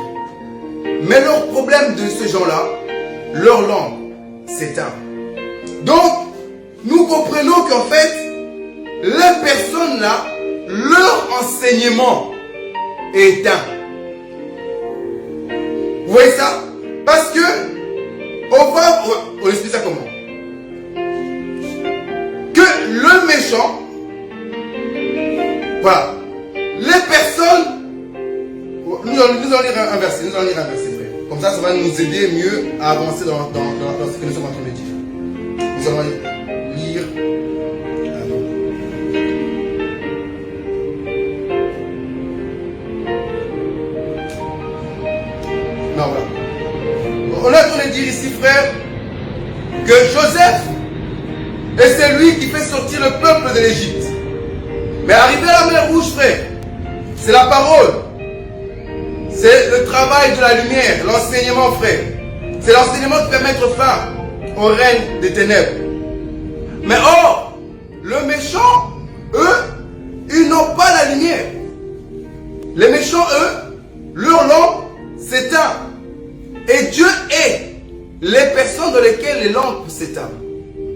Mais leur problème de ce genre-là, leur lampe s'éteint. Donc, nous comprenons qu'en fait, les personnes-là, leur enseignement est éteint. Vous voyez ça? Parce que, on explique ça comment? Que le méchant, voilà, les personnes, nous allons lire un verset, frère. Comme ça va nous aider mieux à avancer dans ce que nous sommes en train de dire. Nous allons lire. Non, voilà. On est en train de dire ici, frère, que Joseph est celui qui fait sortir le peuple de l'Égypte. Mais arrivé à la mer Rouge, frère, c'est la parole. C'est le travail de la lumière, l'enseignement, frère. C'est l'enseignement qui va mettre fin au règne des ténèbres. Mais or, le méchant, eux, ils n'ont pas la lumière. Les méchants, eux, leur lampe s'éteint. Et Dieu est les personnes dans lesquelles les lampes s'éteignent.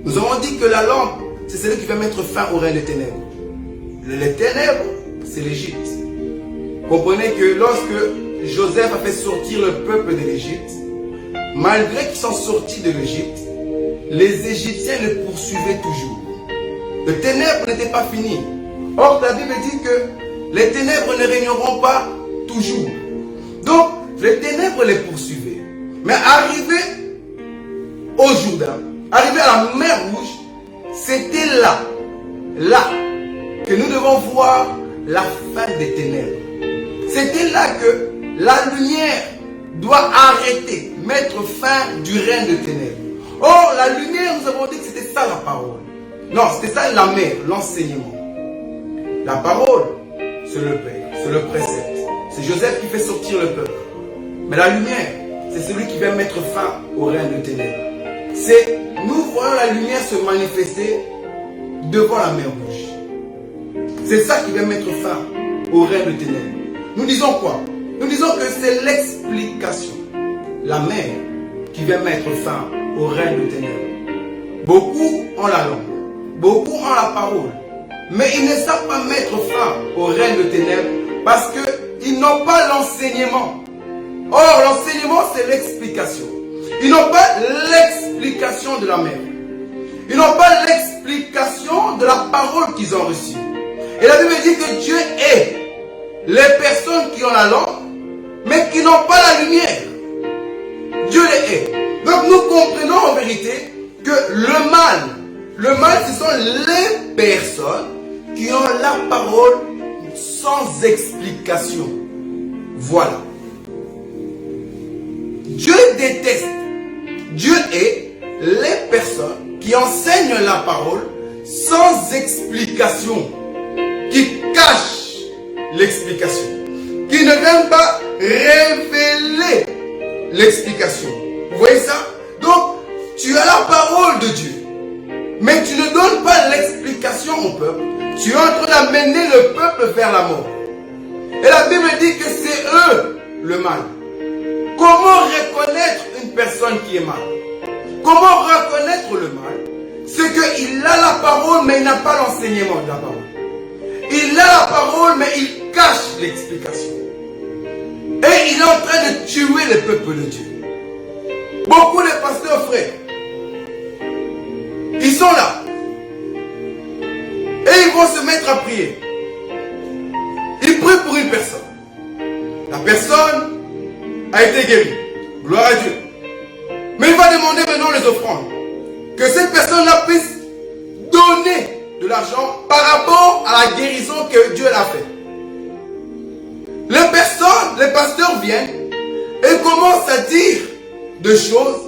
Nous avons dit que la lampe, c'est celle qui va mettre fin au règne des ténèbres. Les ténèbres, c'est l'Égypte. Comprenez que lorsque Joseph a fait sortir le peuple de l'Égypte, malgré qu'ils sont sortis de l'Égypte, les Égyptiens les poursuivaient toujours. Les ténèbres n'étaient pas finies. Or, la Bible dit que les ténèbres ne régneront pas toujours. Donc, les ténèbres les poursuivaient. Mais arrivé au Jourdain, arrivé à la mer Rouge, c'était là que nous devons voir la fin des ténèbres. C'était là que la lumière doit arrêter, mettre fin du règne des ténèbres. Or, la lumière, nous avons dit que c'était ça la parole. Non, c'était ça la mer, l'enseignement. La parole, c'est le Père, c'est le précepte. C'est Joseph qui fait sortir le peuple. Mais la lumière, c'est celui qui va mettre fin au règne des ténèbres. C'est, nous voyons la lumière se manifester devant la mer Rouge. C'est ça qui va mettre fin au règne des ténèbres. Nous disons quoi? Nous disons que c'est l'explication, la mer, qui va mettre fin au règne des ténèbres. Beaucoup ont la langue, beaucoup ont la parole, mais ils ne savent pas mettre fin au règne des ténèbres parce qu'ils n'ont pas l'enseignement. Or, l'enseignement, c'est l'explication. Ils n'ont pas l'explication de la mer. Ils n'ont pas l'explication de la parole qu'ils ont reçue. Et la Bible dit que Dieu est les personnes qui ont la lampe, mais qui n'ont pas la lumière. Dieu les est. Donc nous comprenons en vérité que le mal, ce sont les personnes qui ont la parole sans explication. Voilà. Dieu déteste. Dieu est les personnes qui enseignent la parole sans explication, qui cachent l'explication, qui ne viennent pas révéler l'explication. Vous voyez ça? Donc, tu as la parole de Dieu, mais tu ne donnes pas l'explication au peuple. Tu es en train d'amener le peuple vers la mort. Et la Bible dit que c'est eux le mal. Comment reconnaître une personne qui est mal? Comment reconnaître le mal? C'est qu'il a la parole, mais il n'a pas l'enseignement de la parole. Il a la parole, mais il cache l'explication. Et il est en train de tuer le peuple de Dieu. Beaucoup de pasteurs, frères, ils sont là. Et ils vont se mettre à prier. Ils prient pour une personne. La personne a été guérie. Gloire à Dieu. Mais il va demander maintenant les offrandes. Que cette personne-là puisse donner de l'argent par rapport à la guérison que Dieu a fait. Les pasteurs viennent et commencent à dire des choses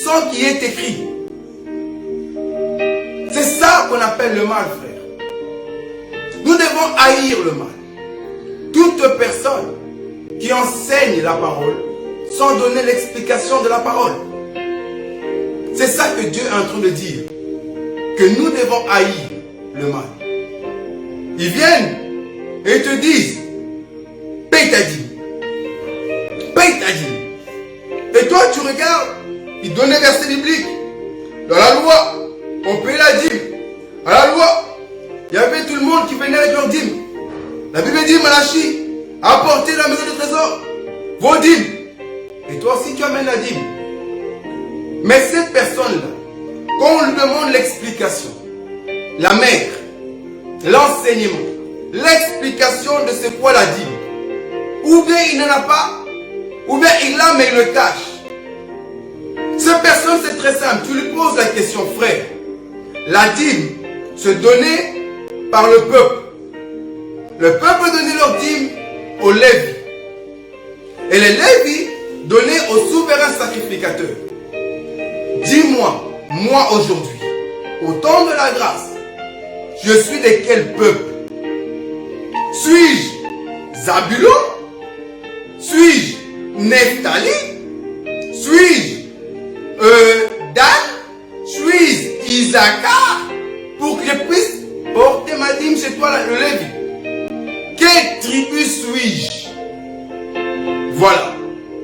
sans qu'il y ait écrit. C'est ça qu'on appelle le mal, frère. Nous devons haïr le mal. Toute personne qui enseigne la parole sans donner l'explication de la parole. C'est ça que Dieu est en train de dire. Que nous devons haïr le mal. Ils viennent et te disent, paye ta dîme. Paye ta dîme. Et toi tu regardes, ils donnent des versets bibliques. Dans la loi, on paye la dîme. À la loi, il y avait tout le monde qui venait avec leur dîme. La Bible dit, Malachie, apportez dans la maison du trésor vos dîmes. Et toi aussi tu amènes la dîme. Mais cette personne-là, quand on lui demande l'explication, la mère, l'enseignement, l'explication de c'est quoi la dîme, ou bien il n'en a pas, ou bien il l'a mais il le cache. Cette personne, c'est très simple. Tu lui poses la question, frère. La dîme se donnait par le peuple. Le peuple donnait leur dîme aux Lévis. Et les Lévis donnaient au souverain sacrificateur. Dis-moi, moi aujourd'hui, au temps de la grâce, je suis de quel peuple? Suis-je Zabulon? Suis-je Nephtali? Suis-je Dan? Suis-je Isaacar? Pour que je puisse porter ma dîme chez toi, le Lévi. Quelle tribu suis-je? Voilà.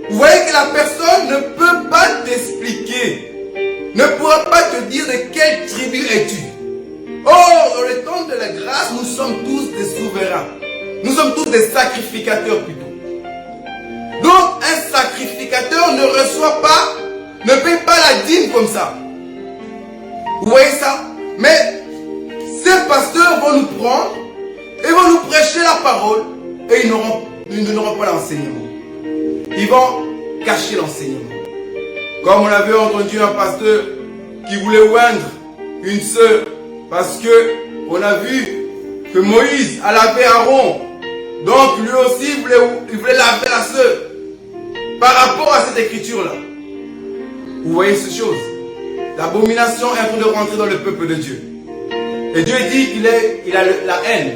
Vous voyez que la personne ne peut pas t'expliquer, ne pourra pas te dire de quelle tribu es-tu. Oh, dans le temps de la grâce, nous sommes tous des souverains. Nous sommes tous des sacrificateurs plutôt. Donc, un sacrificateur ne reçoit pas, ne paye pas la dîme comme ça. Vous voyez ça? Mais ces pasteurs vont nous prendre et vont nous prêcher la parole et ils ne n'auront pas l'enseignement. Ils vont cacher l'enseignement. Comme on avait entendu un pasteur qui voulait oindre une sœur parce que on a vu que Moïse a lavé Aaron. Donc lui aussi il voulait laver la sœur. Par rapport à cette écriture-là. Vous voyez ces choses. L'abomination est en train de rentrer dans le peuple de Dieu. Et Dieu dit qu'il a la haine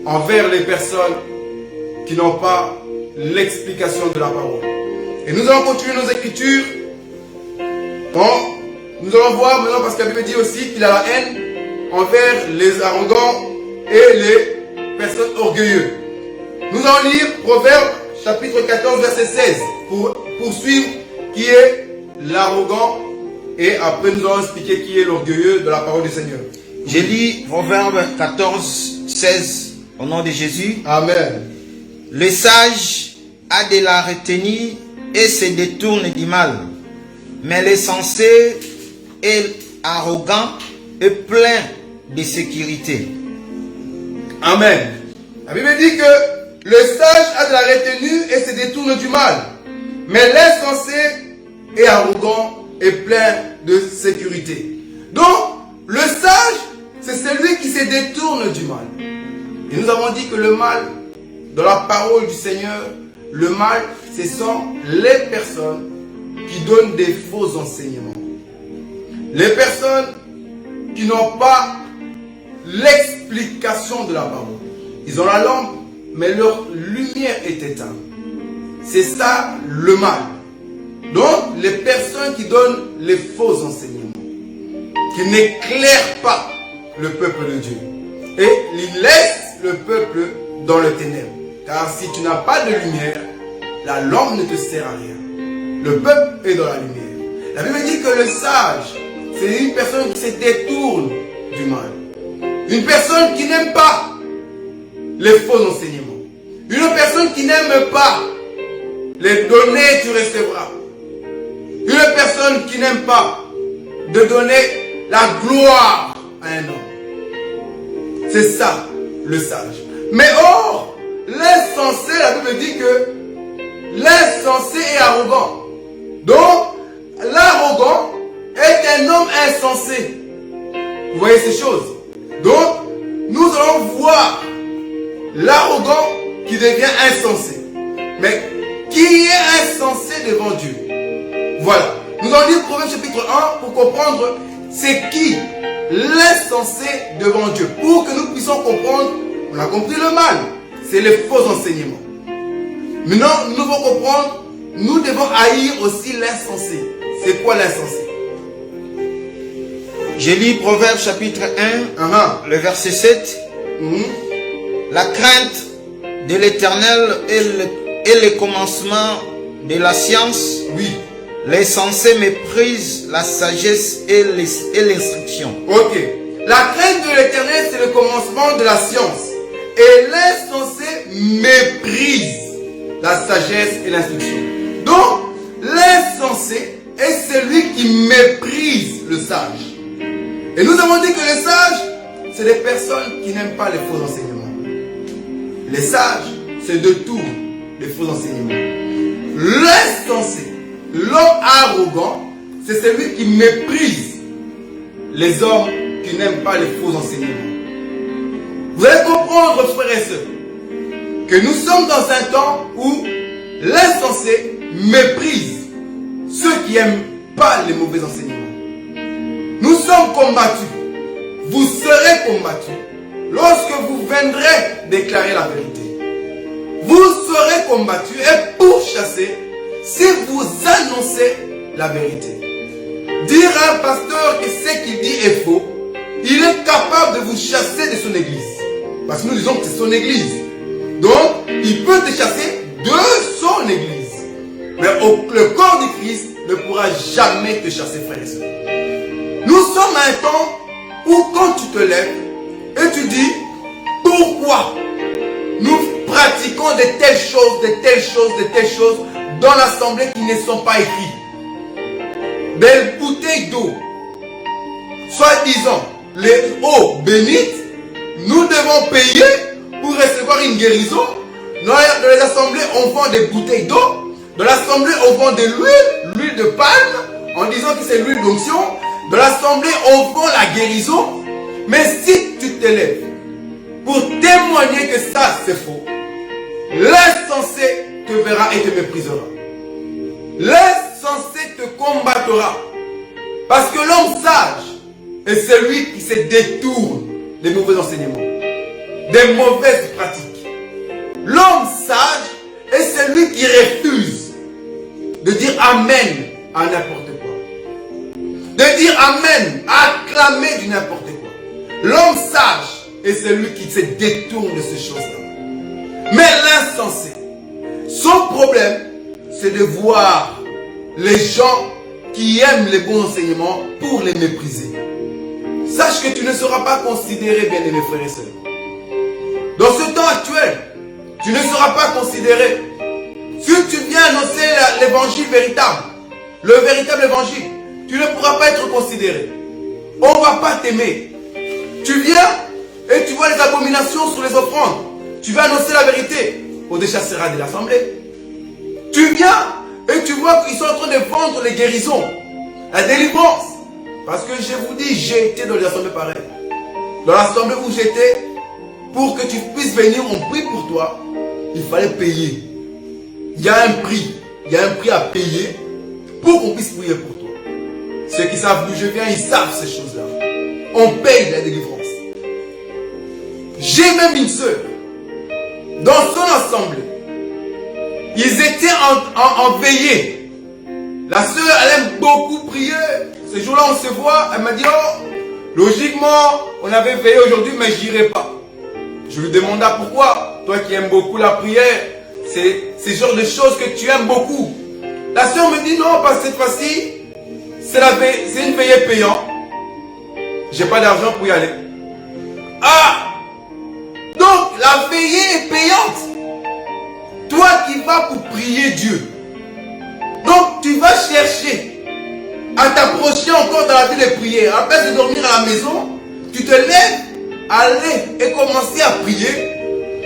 envers les personnes qui n'ont pas l'explication de la parole. Et nous allons continuer nos écritures. Bon, nous allons voir maintenant parce que la Bible dit aussi qu'il a la haine envers les arrogants et les personnes orgueilleuses. Nous allons lire Proverbes chapitre 14 verset 16 pour poursuivre qui est l'arrogant et après nous allons expliquer qui est l'orgueilleux de la parole du Seigneur. Je lis Proverbe 14, 16 au nom de Jésus. Amen. Le sage a de la retenue et se détourne du mal, mais le sensé est arrogant et plein de sécurité. Amen. La Bible dit que le sage a de la retenue et se détourne du mal, mais l'insensé est arrogant et plein de sécurité. Donc, le sage, c'est celui qui se détourne du mal. Et nous avons dit que le mal, dans la parole du Seigneur, le mal, ce sont les personnes qui donnent des faux enseignements. Les personnes qui n'ont pas l'explication de la parole. Ils ont la lampe, mais leur lumière est éteinte. C'est ça le mal. Donc, les personnes qui donnent les faux enseignements, qui n'éclairent pas le peuple de Dieu, et ils laissent le peuple dans le ténèbre. Car si tu n'as pas de lumière, la lampe ne te sert à rien. Le peuple est dans la lumière. La Bible dit que le sage, c'est une personne qui se détourne du mal. Une personne qui n'aime pas les faux enseignements. Une personne qui n'aime pas les donner, tu recevras. Une personne qui n'aime pas de donner la gloire à un homme. C'est ça, le sage. Mais or, l'insensé, la Bible dit que l'insensé est arrogant. Donc, l'arrogant est un homme insensé. Vous voyez ces choses? Donc, nous allons voir l'arrogant qui devient insensé. Mais qui est insensé devant Dieu? Voilà. Nous allons lire Proverbe chapitre 1 pour comprendre c'est qui l'insensé devant Dieu. Pour que nous puissions comprendre, on a compris le mal. C'est les faux enseignements. Maintenant, nous devons comprendre, nous devons haïr aussi l'insensé. C'est quoi l'insensé? Je lis Proverbe chapitre 1, le verset 7. La crainte de l'Éternel est le commencement de la science. Oui. Les sensés méprisent la sagesse et l'instruction. Ok. La crainte de l'Éternel, c'est le commencement de la science. Et l'insensé méprise la sagesse et l'instruction. Donc, l'insensé est celui qui méprise le sage. Et nous avons dit que les sages, c'est des personnes qui n'aiment pas les faux enseignements. Les sages, c'est de tout les faux enseignements. L'insensé, l'homme arrogant, c'est celui qui méprise les hommes qui n'aiment pas les faux enseignements. Vous allez comprendre, frères et sœurs, que nous sommes dans un temps où l'insensé méprise ceux qui n'aiment pas les mauvais enseignements. Nous sommes combattus. Vous serez combattus lorsque vous viendrez déclarer la vérité. Vous serez combattus et pourchassés si vous annoncez la vérité. Dire à un pasteur que ce qu'il dit est faux, il est capable de vous chasser de son église. Parce que nous disons que c'est son église. Donc, il peut te chasser de son église. Mais le corps du Christ ne pourra jamais te chasser, frères et sœurs. Nous sommes à un temps où quand tu te lèves et tu dis pourquoi nous pratiquons de telles choses, de telles choses, de telles choses dans l'assemblée qui ne sont pas écrites. Des bouteilles d'eau, soi-disant les eaux bénites, nous devons payer pour recevoir une guérison. Dans les assemblées, on vend des bouteilles d'eau. Dans l'assemblée, on vend de l'huile de palme, en disant que c'est l'huile d'onction. Dans l'assemblée, on vend la guérison. Mais si tu te lèves pour témoigner que ça, c'est faux, l'insensé te verra et te méprisera. L'insensé te combattra. Parce que l'homme sage est celui qui se détourne des mauvais enseignements, des mauvaises pratiques. L'homme sage est celui qui refuse de dire Amen à n'importe quoi. De dire Amen, acclamer du n'importe quoi. L'homme sage est celui qui se détourne de ces choses-là. Mais l'insensé, son problème, c'est de voir les gens qui aiment les bons enseignements pour les mépriser. Sache que tu ne seras pas considéré, bien-aimés frères et sœurs. Dans ce temps actuel, tu ne seras pas considéré. Si tu viens annoncer l'évangile véritable, le véritable évangile, tu ne pourras pas être considéré. On ne va pas t'aimer. Tu viens et tu vois les abominations sur les offrandes. Tu vas annoncer la vérité. On te chassera de l'assemblée. Tu viens et tu vois qu'ils sont en train de vendre les guérisons, la délivrance. Parce que je vous dis, j'ai été dans les assemblées pareilles. Dans l'assemblée où j'étais, pour que tu puisses venir, on prie pour toi, il fallait payer. Il y a un prix. Il y a un prix à payer pour qu'on puisse prier pour toi. Ceux qui savent d'où je viens, ils savent ces choses-là. On paye la délivrance. J'ai même une sœur. Dans son assemblée, ils étaient en veillée. La sœur, elle aime beaucoup prier. Ce jour-là, on se voit. Elle m'a dit, oh, logiquement, on avait veillé aujourd'hui, mais j'irai pas. Je lui demanda pourquoi. Toi qui aimes beaucoup la prière, c'est ce genre de choses que tu aimes beaucoup. La sœur me dit, non, parce que cette fois-ci, c'est une veillée payante. J'ai pas d'argent pour y aller. Ah! Donc, la veillée est payante. Toi qui vas pour prier Dieu. Donc, tu vas chercher à t'approcher encore dans la vie de prière. Après de dormir à la maison, tu te lèves, aller et commencer à prier.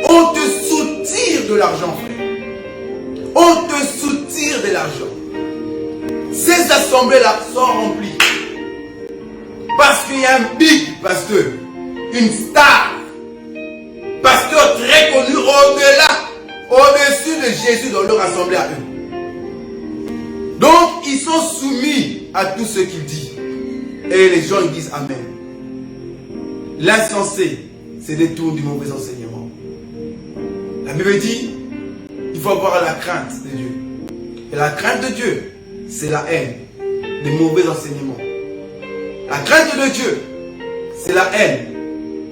On te soutire de l'argent, frère. On te soutire de l'argent. Ces assemblées-là sont remplies. Parce qu'il y a un big pasteur, une star, pasteur très connu au-delà, au-dessus de Jésus dans leur assemblée à eux. Donc, ils sont soumis à tout ce qu'il dit. Et les gens ils disent Amen. L'insensé se détourne du mauvais enseignement. La Bible dit, il faut avoir la crainte de Dieu. Et la crainte de Dieu, c'est la haine des mauvais enseignements. La crainte de Dieu, c'est la haine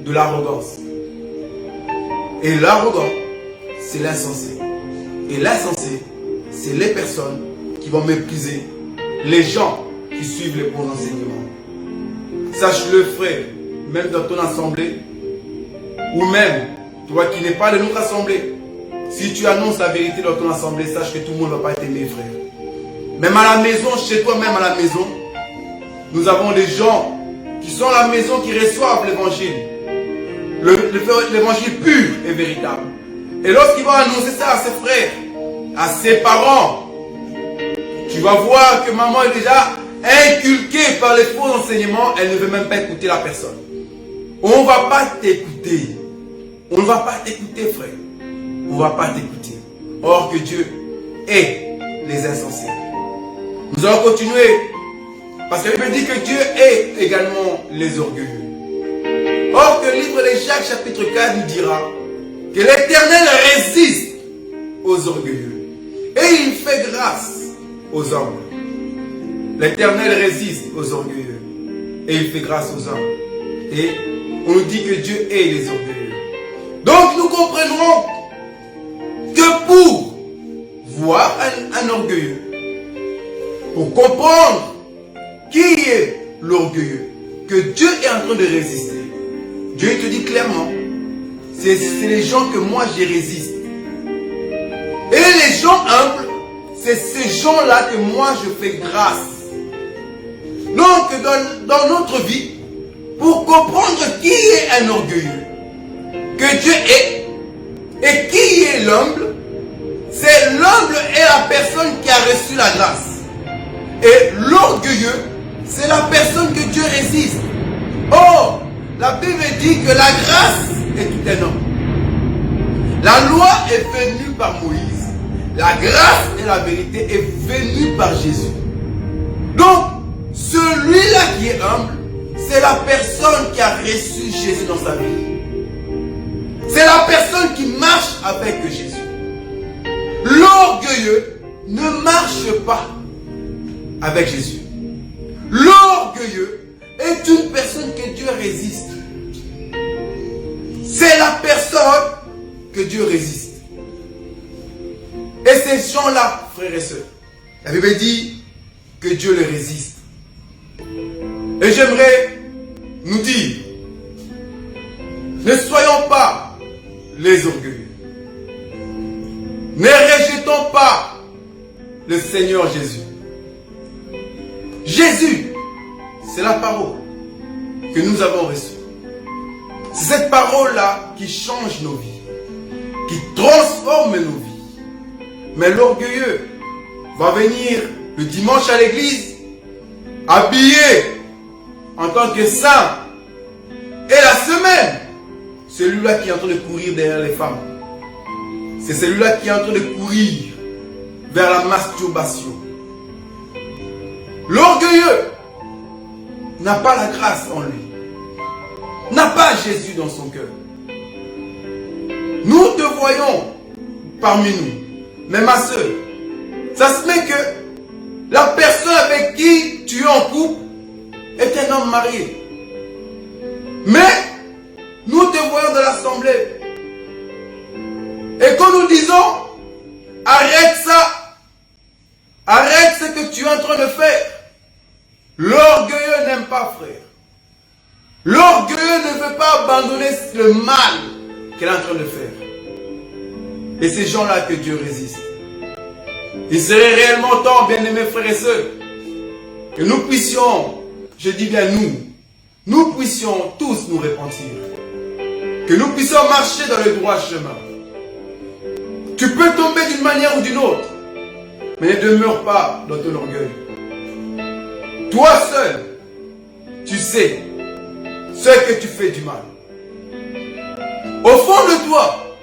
de l'arrogance. Et l'arrogant, c'est l'insensé. Et l'insensé, c'est les personnes qui vont mépriser les gens qui suivent les bons enseignements. Sache-le, frère, même dans ton assemblée, ou même toi qui n'es pas de notre assemblée, si tu annonces la vérité dans ton assemblée, sache que tout le monde ne va pas t'aimer, frère. Même à la maison, chez toi, même à la maison, nous avons des gens qui sont à la maison, qui reçoivent l'évangile. L'évangile pur et véritable. Et lorsqu'ils vont annoncer ça à ses frères, à ses parents, tu vas voir que maman est déjà inculquée par les faux enseignements, elle ne veut même pas écouter la personne. On ne va pas t'écouter. On ne va pas t'écouter, frère. On ne va pas t'écouter. Or que Dieu est les insensés. Nous allons continuer. Parce que la Bible dit que Dieu est également les orgueilleux. Or que le livre de Jacques chapitre 4 nous dira que l'Éternel résiste aux orgueilleux. Et il fait grâce aux humbles. L'Éternel résiste aux orgueilleux. Et il fait grâce aux hommes. Et on nous dit que Dieu est les orgueilleux. Donc nous comprendrons que pour voir un orgueilleux, pour comprendre qui est l'orgueilleux, que Dieu est en train de résister, Dieu te dit clairement, c'est les gens que moi je résiste. Et les gens humbles, c'est ces gens-là que moi je fais grâce. Donc dans notre vie, pour comprendre qui est un orgueilleux, que Dieu est, et qui est l'humble, c'est l'humble est la personne qui a reçu la grâce. Et l'orgueilleux, c'est la personne que Dieu résiste. Or, la Bible dit que la grâce est tout un homme. La loi est venue par Moïse. La grâce et la vérité est venue par Jésus. Donc, celui-là qui est humble, c'est la personne qui a reçu Jésus dans sa vie. C'est la personne qui marche avec Jésus. L'orgueilleux ne marche pas avec Jésus. L'orgueilleux est une personne que Dieu résiste. C'est la personne que Dieu résiste. Et ces gens-là, frères et sœurs, la Bible dit que Dieu les résiste. Et j'aimerais nous dire, ne soyons pas les orgueilleux. Ne rejetons pas le Seigneur Jésus. Jésus, c'est la parole que nous avons reçue. C'est cette parole-là qui change nos vies, qui transforme nos vies. Mais l'orgueilleux va venir le dimanche à l'église, habillé en tant que saint. Et la semaine, celui-là qui est en train de courir derrière les femmes. C'est celui-là qui est en train de courir vers la masturbation. L'orgueilleux n'a pas la grâce en lui. N'a pas Jésus dans son cœur. Nous te voyons parmi nous. Mais ma soeur, ça se met que La personne avec qui tu es en couple est un homme marié. Mais nous te voyons dans l'assemblée. Et quand nous disons, arrête ça, arrête ce que tu es en train de faire. L'orgueilleux n'aime pas, frère. L'orgueilleux ne veut pas abandonner le mal qu'elle est en train de faire. Et ces gens-là que Dieu résiste. Il serait réellement temps, bien-aimés frères et sœurs, que nous puissions, je dis bien nous puissions tous nous repentir. Que nous puissions marcher dans le droit chemin. Tu peux tomber d'une manière ou d'une autre, mais ne demeure pas dans ton orgueil. Toi seul, tu sais ce que tu fais du mal. Au fond de toi,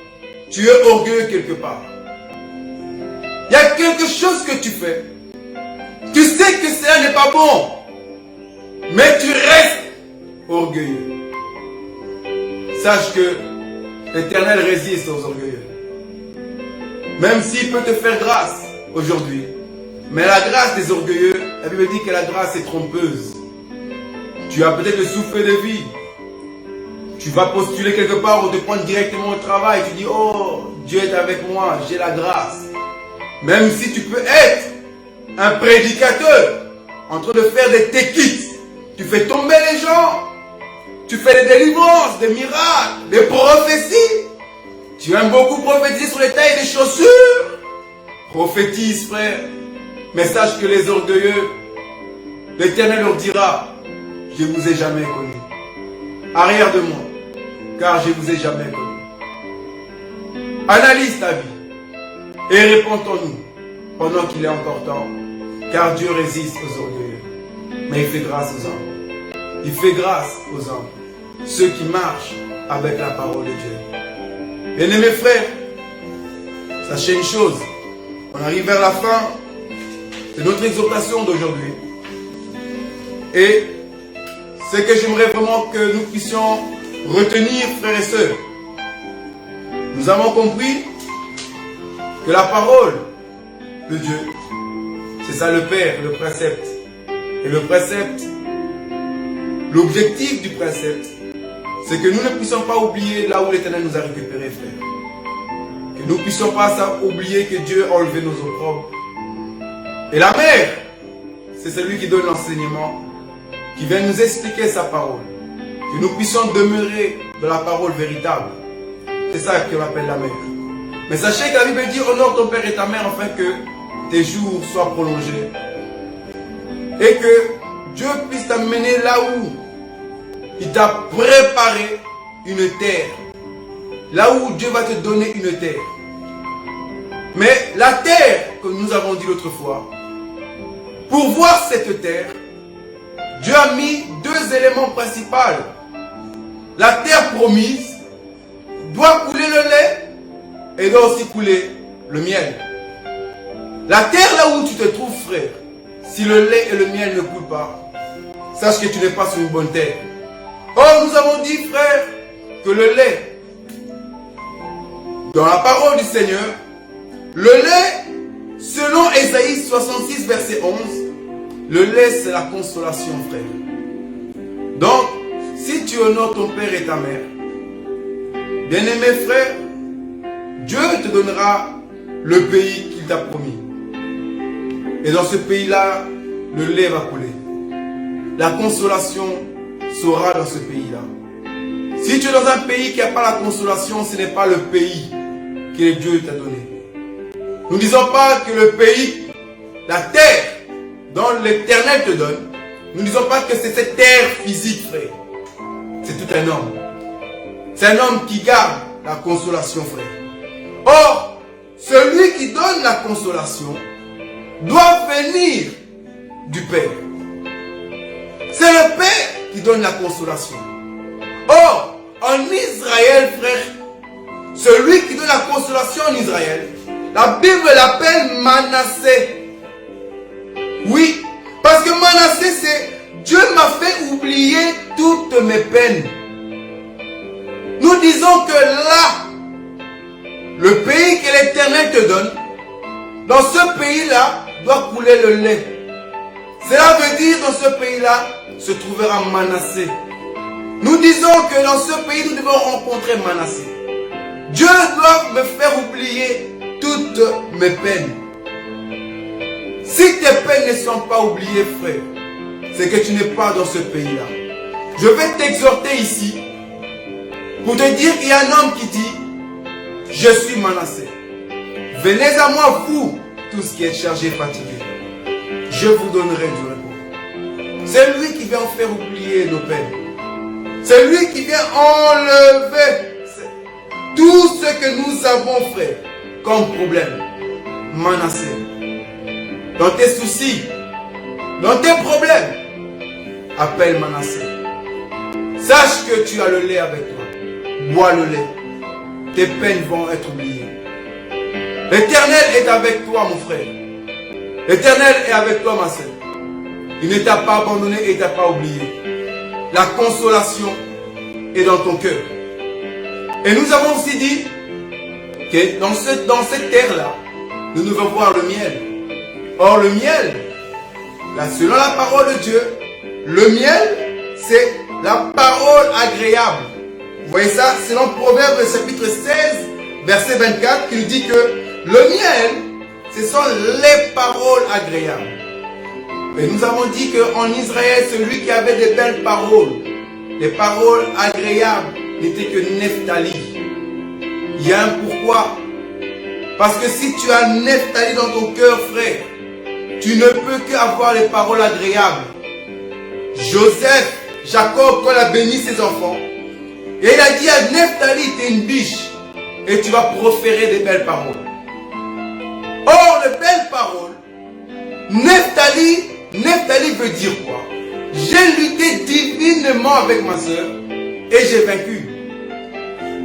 tu es orgueilleux quelque part. Il y a quelque chose que tu fais. Tu sais que cela n'est pas bon, mais tu restes orgueilleux. Sache que l'Éternel résiste aux orgueilleux. Même s'il peut te faire grâce aujourd'hui. Mais la grâce des orgueilleux, la Bible dit que la grâce est trompeuse. Tu as peut-être le souffle de vie. Tu vas postuler quelque part ou te prendre directement au travail. Tu dis, oh, Dieu est avec moi, j'ai la grâce. Même si tu peux être un prédicateur en train de faire des téquites, tu fais tomber les gens, tu fais des délivrances, des miracles, des prophéties. Tu aimes beaucoup prophétiser sur les tailles des chaussures. Prophétise, frère. Mais sache que les orgueilleux, l'Éternel leur dira, je ne vous ai jamais connu. Arrière de moi, car je ne vous ai jamais connu. Analyse ta vie et répondons-nous pendant qu'il est encore temps, car Dieu résiste aux orgueilleux, mais il fait grâce aux hommes. Il fait grâce aux hommes, ceux qui marchent avec la parole de Dieu. Bien-aimés frères, sachez une chose, on arrive vers la fin de notre exhortation d'aujourd'hui. Et ce que j'aimerais vraiment que nous puissions retenir, frères et sœurs, nous avons compris que la parole de Dieu, c'est ça le Père, le précepte. Et le précepte, l'objectif du précepte, c'est que nous ne puissions pas oublier là où l'Éternel nous a récupérés, frère. Que nous ne puissions pas oublier que Dieu a enlevé nos opprobres. Et la mère, c'est celui qui donne l'enseignement, qui vient nous expliquer sa parole. Que nous puissions demeurer dans la parole véritable. C'est ça qu'on appelle la mère. Mais sachez que la Bible dit, honore ton père et ta mère afin que tes jours soient prolongés. Et que Dieu puisse t'amener là où il t'a préparé une terre. Là où Dieu va te donner une terre. Mais la terre, comme nous avons dit l'autre fois, pour voir cette terre, Dieu a mis deux éléments principaux. La terre promise doit couler le lait et doit aussi couler le miel. La terre là où tu te trouves, frère, si le lait et le miel ne coulent pas, sache que tu n'es pas sur une bonne terre. Or, nous avons dit, frère, que le lait, dans la parole du Seigneur, le lait, selon Ésaïe 66, verset 11, le lait, c'est la consolation, frère. Donc, si tu honores ton père et ta mère, bien-aimé frère, Dieu te donnera le pays qu'il t'a promis. Et dans ce pays-là, le lait va couler. La consolation sera dans ce pays-là. Si tu es dans un pays qui n'a pas la consolation, ce n'est pas le pays que Dieu t'a donné. Nous ne disons pas que le pays, la terre dont l'Éternel te donne, nous ne disons pas que c'est cette terre physique, frère. C'est tout un homme. C'est un homme qui garde la consolation, frère. Or, celui qui donne la consolation doit venir du Père. C'est le Père qui donne la consolation. Or, en Israël, frère, celui qui donne la consolation en Israël, la Bible l'appelle Manassé. Oui, parce que Manassé, c'est Dieu m'a fait oublier toutes mes peines. Nous disons que là, le pays que l'Éternel te donne, dans ce pays-là, doit couler le lait Cela veut dire dans ce pays-là se trouvera Manassé. Nous disons que dans ce pays, nous devons rencontrer Manassé. Dieu doit me faire oublier toutes mes peines. Si tes peines ne sont pas oubliées, frère, c'est que tu n'es pas dans ce pays-là. Je vais t'exhorter ici pour te dire qu'il y a un homme qui dit « Je suis Manassé. Venez à moi, vous, tous qui êtes chargés et fatigués. Je vous donnerai du repos. » C'est lui qui vient faire oublier nos peines. C'est lui qui vient enlever tout ce que nous avons, frère, comme problème. Manassé. Dans tes soucis, dans tes problèmes, appelle Manassé. Sache que tu as le lait avec toi. Bois le lait. Tes peines vont être oubliées. L'Éternel est avec toi, mon frère. L'Éternel est avec toi, ma sœur. Il ne t'a pas abandonné et ne t'a pas oublié. La consolation est dans ton cœur. Et nous avons aussi dit que dans cette terre-là, nous devons voir le miel. Or, le miel, là, selon la parole de Dieu, le miel, c'est la parole agréable. Vous voyez ça? Selon Proverbe chapitre 16, verset 24, qui nous dit que le miel, ce sont les paroles agréables. Et nous avons dit qu'en Israël, celui qui avait des belles paroles, des paroles agréables, n'était que Nephtali. Il y a un pourquoi. Parce que si tu as Nephtali dans ton cœur, frère, tu ne peux qu'avoir les paroles agréables. Joseph, Jacob, quand il a béni ses enfants, et il a dit à Nephtali, tu es une biche, et tu vas proférer des belles paroles. Or, les belles paroles, Nephtali veut dire quoi? J'ai lutté divinement avec ma soeur et j'ai vaincu.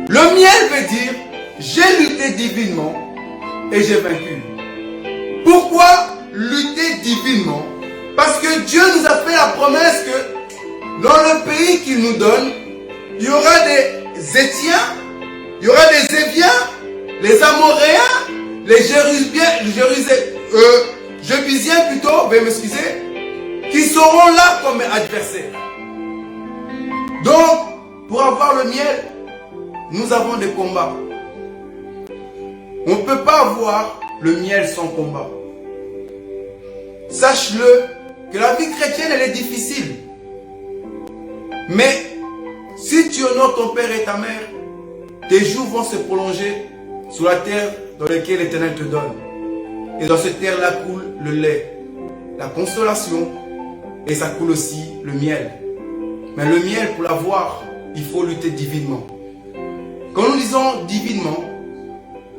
Le miel veut dire j'ai lutté divinement et j'ai vaincu. Pourquoi lutter divinement? Parce que Dieu nous a fait la promesse que dans le pays qu'il nous donne, il y aura des Étiens, il y aura des Éviens, les Amoréens, les Jébusiens plutôt, veuillez m'excuser, qui seront là comme adversaires. Donc, pour avoir le miel, nous avons des combats. On ne peut pas avoir le miel sans combat. Sache-le, que la vie chrétienne, elle est difficile. Mais, si tu honores ton père et ta mère, tes jours vont se prolonger sur la terre dans laquelle l'Éternel te donne. Et dans cette terre-là coule le lait, la consolation, et ça coule aussi le miel. Mais le miel, pour l'avoir, il faut lutter divinement. Quand nous disons divinement,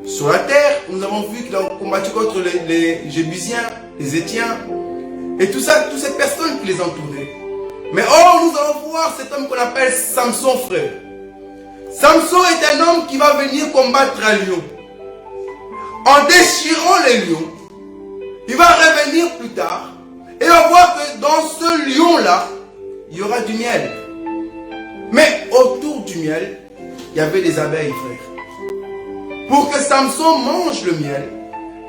sur la terre, nous avons vu qu'ils ont combattu contre les Jébusiens, les Étiens, et tout ça, toutes ces personnes qui les entouraient. Mais or, nous allons voir cet homme qu'on appelle Samson, frère. Samson est un homme qui va venir combattre un lion. En déchirant les lions, il va revenir plus tard et il va voir que dans ce lion-là, il y aura du miel. Mais autour du miel, il y avait des abeilles, frère. Pour que Samson mange le miel,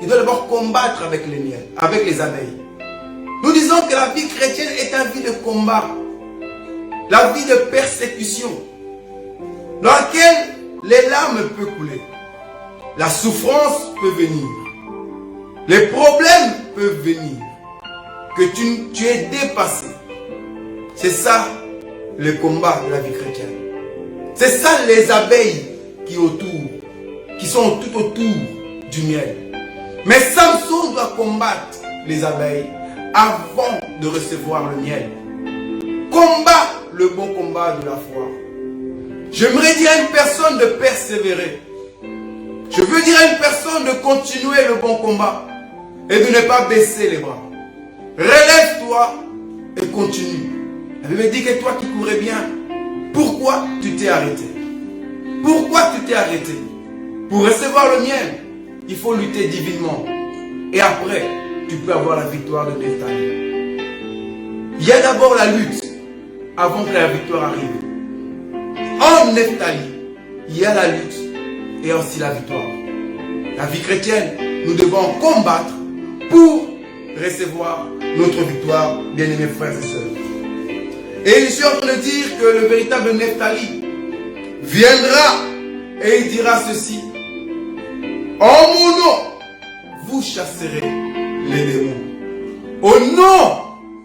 il doit d'abord combattre avec les miels, avec les abeilles. Nous disons que la vie chrétienne est une vie de combat, la vie de persécution, dans laquelle les larmes peuvent couler, la souffrance peut venir, les problèmes peuvent venir, que tu es dépassé. C'est ça le combat de la vie chrétienne. C'est ça les abeilles qui sont tout autour du miel. Mais Samson doit combattre les abeilles avant de recevoir le miel. Combat le bon combat de la foi. J'aimerais dire à une personne de persévérer. Je veux dire à une personne de continuer le bon combat et de ne pas baisser les bras. Relève-toi et continue. La Bible dit que toi qui courais bien, pourquoi tu t'es arrêté? Pourquoi tu t'es arrêté? Pour recevoir le miel, il faut lutter divinement. Et après, tu peux avoir la victoire de Nephtali. Il y a d'abord la lutte avant que la victoire arrive. En Nephtali, il y a la lutte et aussi la victoire. La vie chrétienne, nous devons combattre pour recevoir notre victoire, bien-aimés frères et sœurs. Et je suis en train de dire que le véritable Nephtali viendra et il dira ceci: en mon nom, vous chasserez les démons. Au nom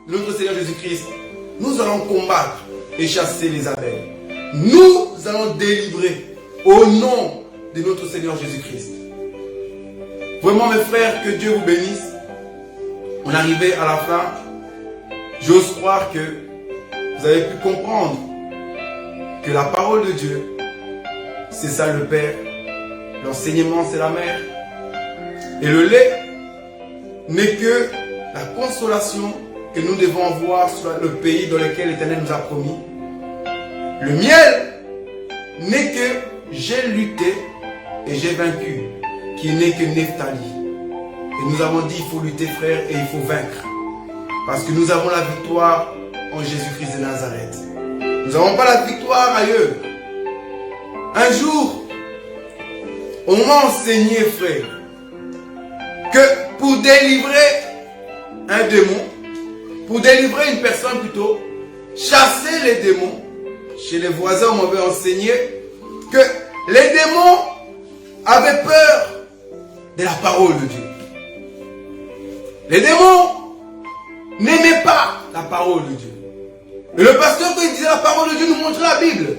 de notre Seigneur Jésus-Christ, nous allons combattre et chasser les abeilles. Nous allons délivrer au nom de notre Seigneur Jésus-Christ. Vraiment mes frères, que Dieu vous bénisse. On est arrivé à la fin. J'ose croire que vous avez pu comprendre que la parole de Dieu, c'est ça le Père. L'enseignement, c'est la mère. Et le lait n'est que la consolation que nous devons avoir sur le pays dans lequel l'Éternel nous a promis. Le miel n'est que j'ai lutté et j'ai vaincu, qui n'est que Nephtali. Et nous avons dit, il faut lutter frère et il faut vaincre. Parce que nous avons la victoire en Jésus-Christ de Nazareth. Nous n'avons pas la victoire ailleurs. Un jour, on m'a enseigné, frère, que pour délivrer un démon, pour délivrer une personne plutôt, chasser les démons, chez les voisins, on m'avait enseigné que les démons avaient peur de la parole de Dieu. Les démons n'aimaient pas la parole de Dieu. Et le pasteur, quand il disait la parole de Dieu, nous montrait la Bible.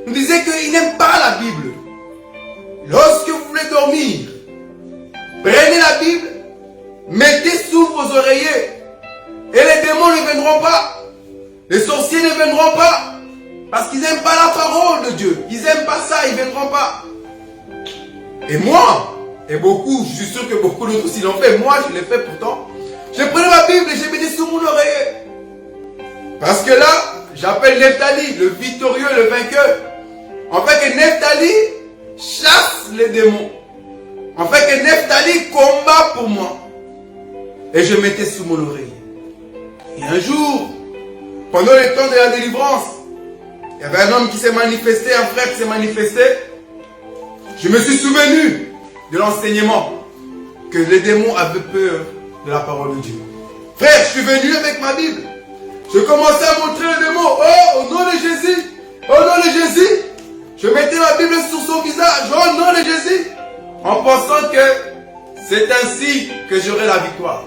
Il nous disait qu'il n'aime pas la Bible. Lorsque vous voulez dormir, prenez la Bible, mettez sous vos oreillers, et les démons ne viendront pas. Les sorciers ne viendront pas. Parce qu'ils n'aiment pas la parole de Dieu. Ils n'aiment pas ça, ils ne viendront pas. Et moi, et beaucoup, je suis sûr que beaucoup d'autres aussi l'ont fait. Moi, je l'ai fait pourtant. Je prenais ma Bible et je mettais sous mon oreiller. Parce que là, j'appelle Nephtali, le victorieux, le vainqueur. En fait que Nephtali chasse les démons. En fait que Nephtali combat pour moi. Et je mettais sous mon oreille. Et un jour, pendant le temps de la délivrance, il y avait un homme qui s'est manifesté, un frère qui s'est manifesté. Je me suis souvenu de l'enseignement que les démons avaient peur de la parole de Dieu. Frère, je suis venu avec ma Bible. Je commençais à montrer les démons. Oh, au nom de Jésus. Au nom de Jésus. Je mettais ma Bible sur son visage. Au nom de Jésus. En pensant que c'est ainsi que j'aurai la victoire.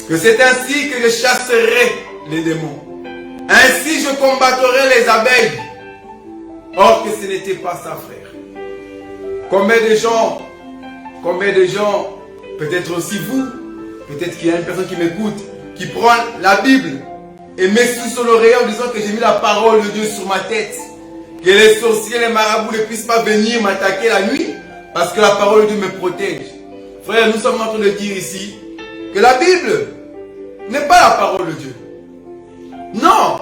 Que c'est ainsi que je chasserai les démons. Ainsi je combattrai les abeilles. Or que ce n'était pas ça, frère. Combien de gens, peut-être aussi vous, peut-être qu'il y a une personne qui m'écoute, qui prend la Bible et met sous son oreiller en disant que j'ai mis la parole de Dieu sur ma tête. Que les sorciers, les marabouts ne puissent pas venir m'attaquer la nuit parce que la parole de Dieu me protège. Frère, nous sommes en train de dire ici que la Bible n'est pas la parole de Dieu. Non,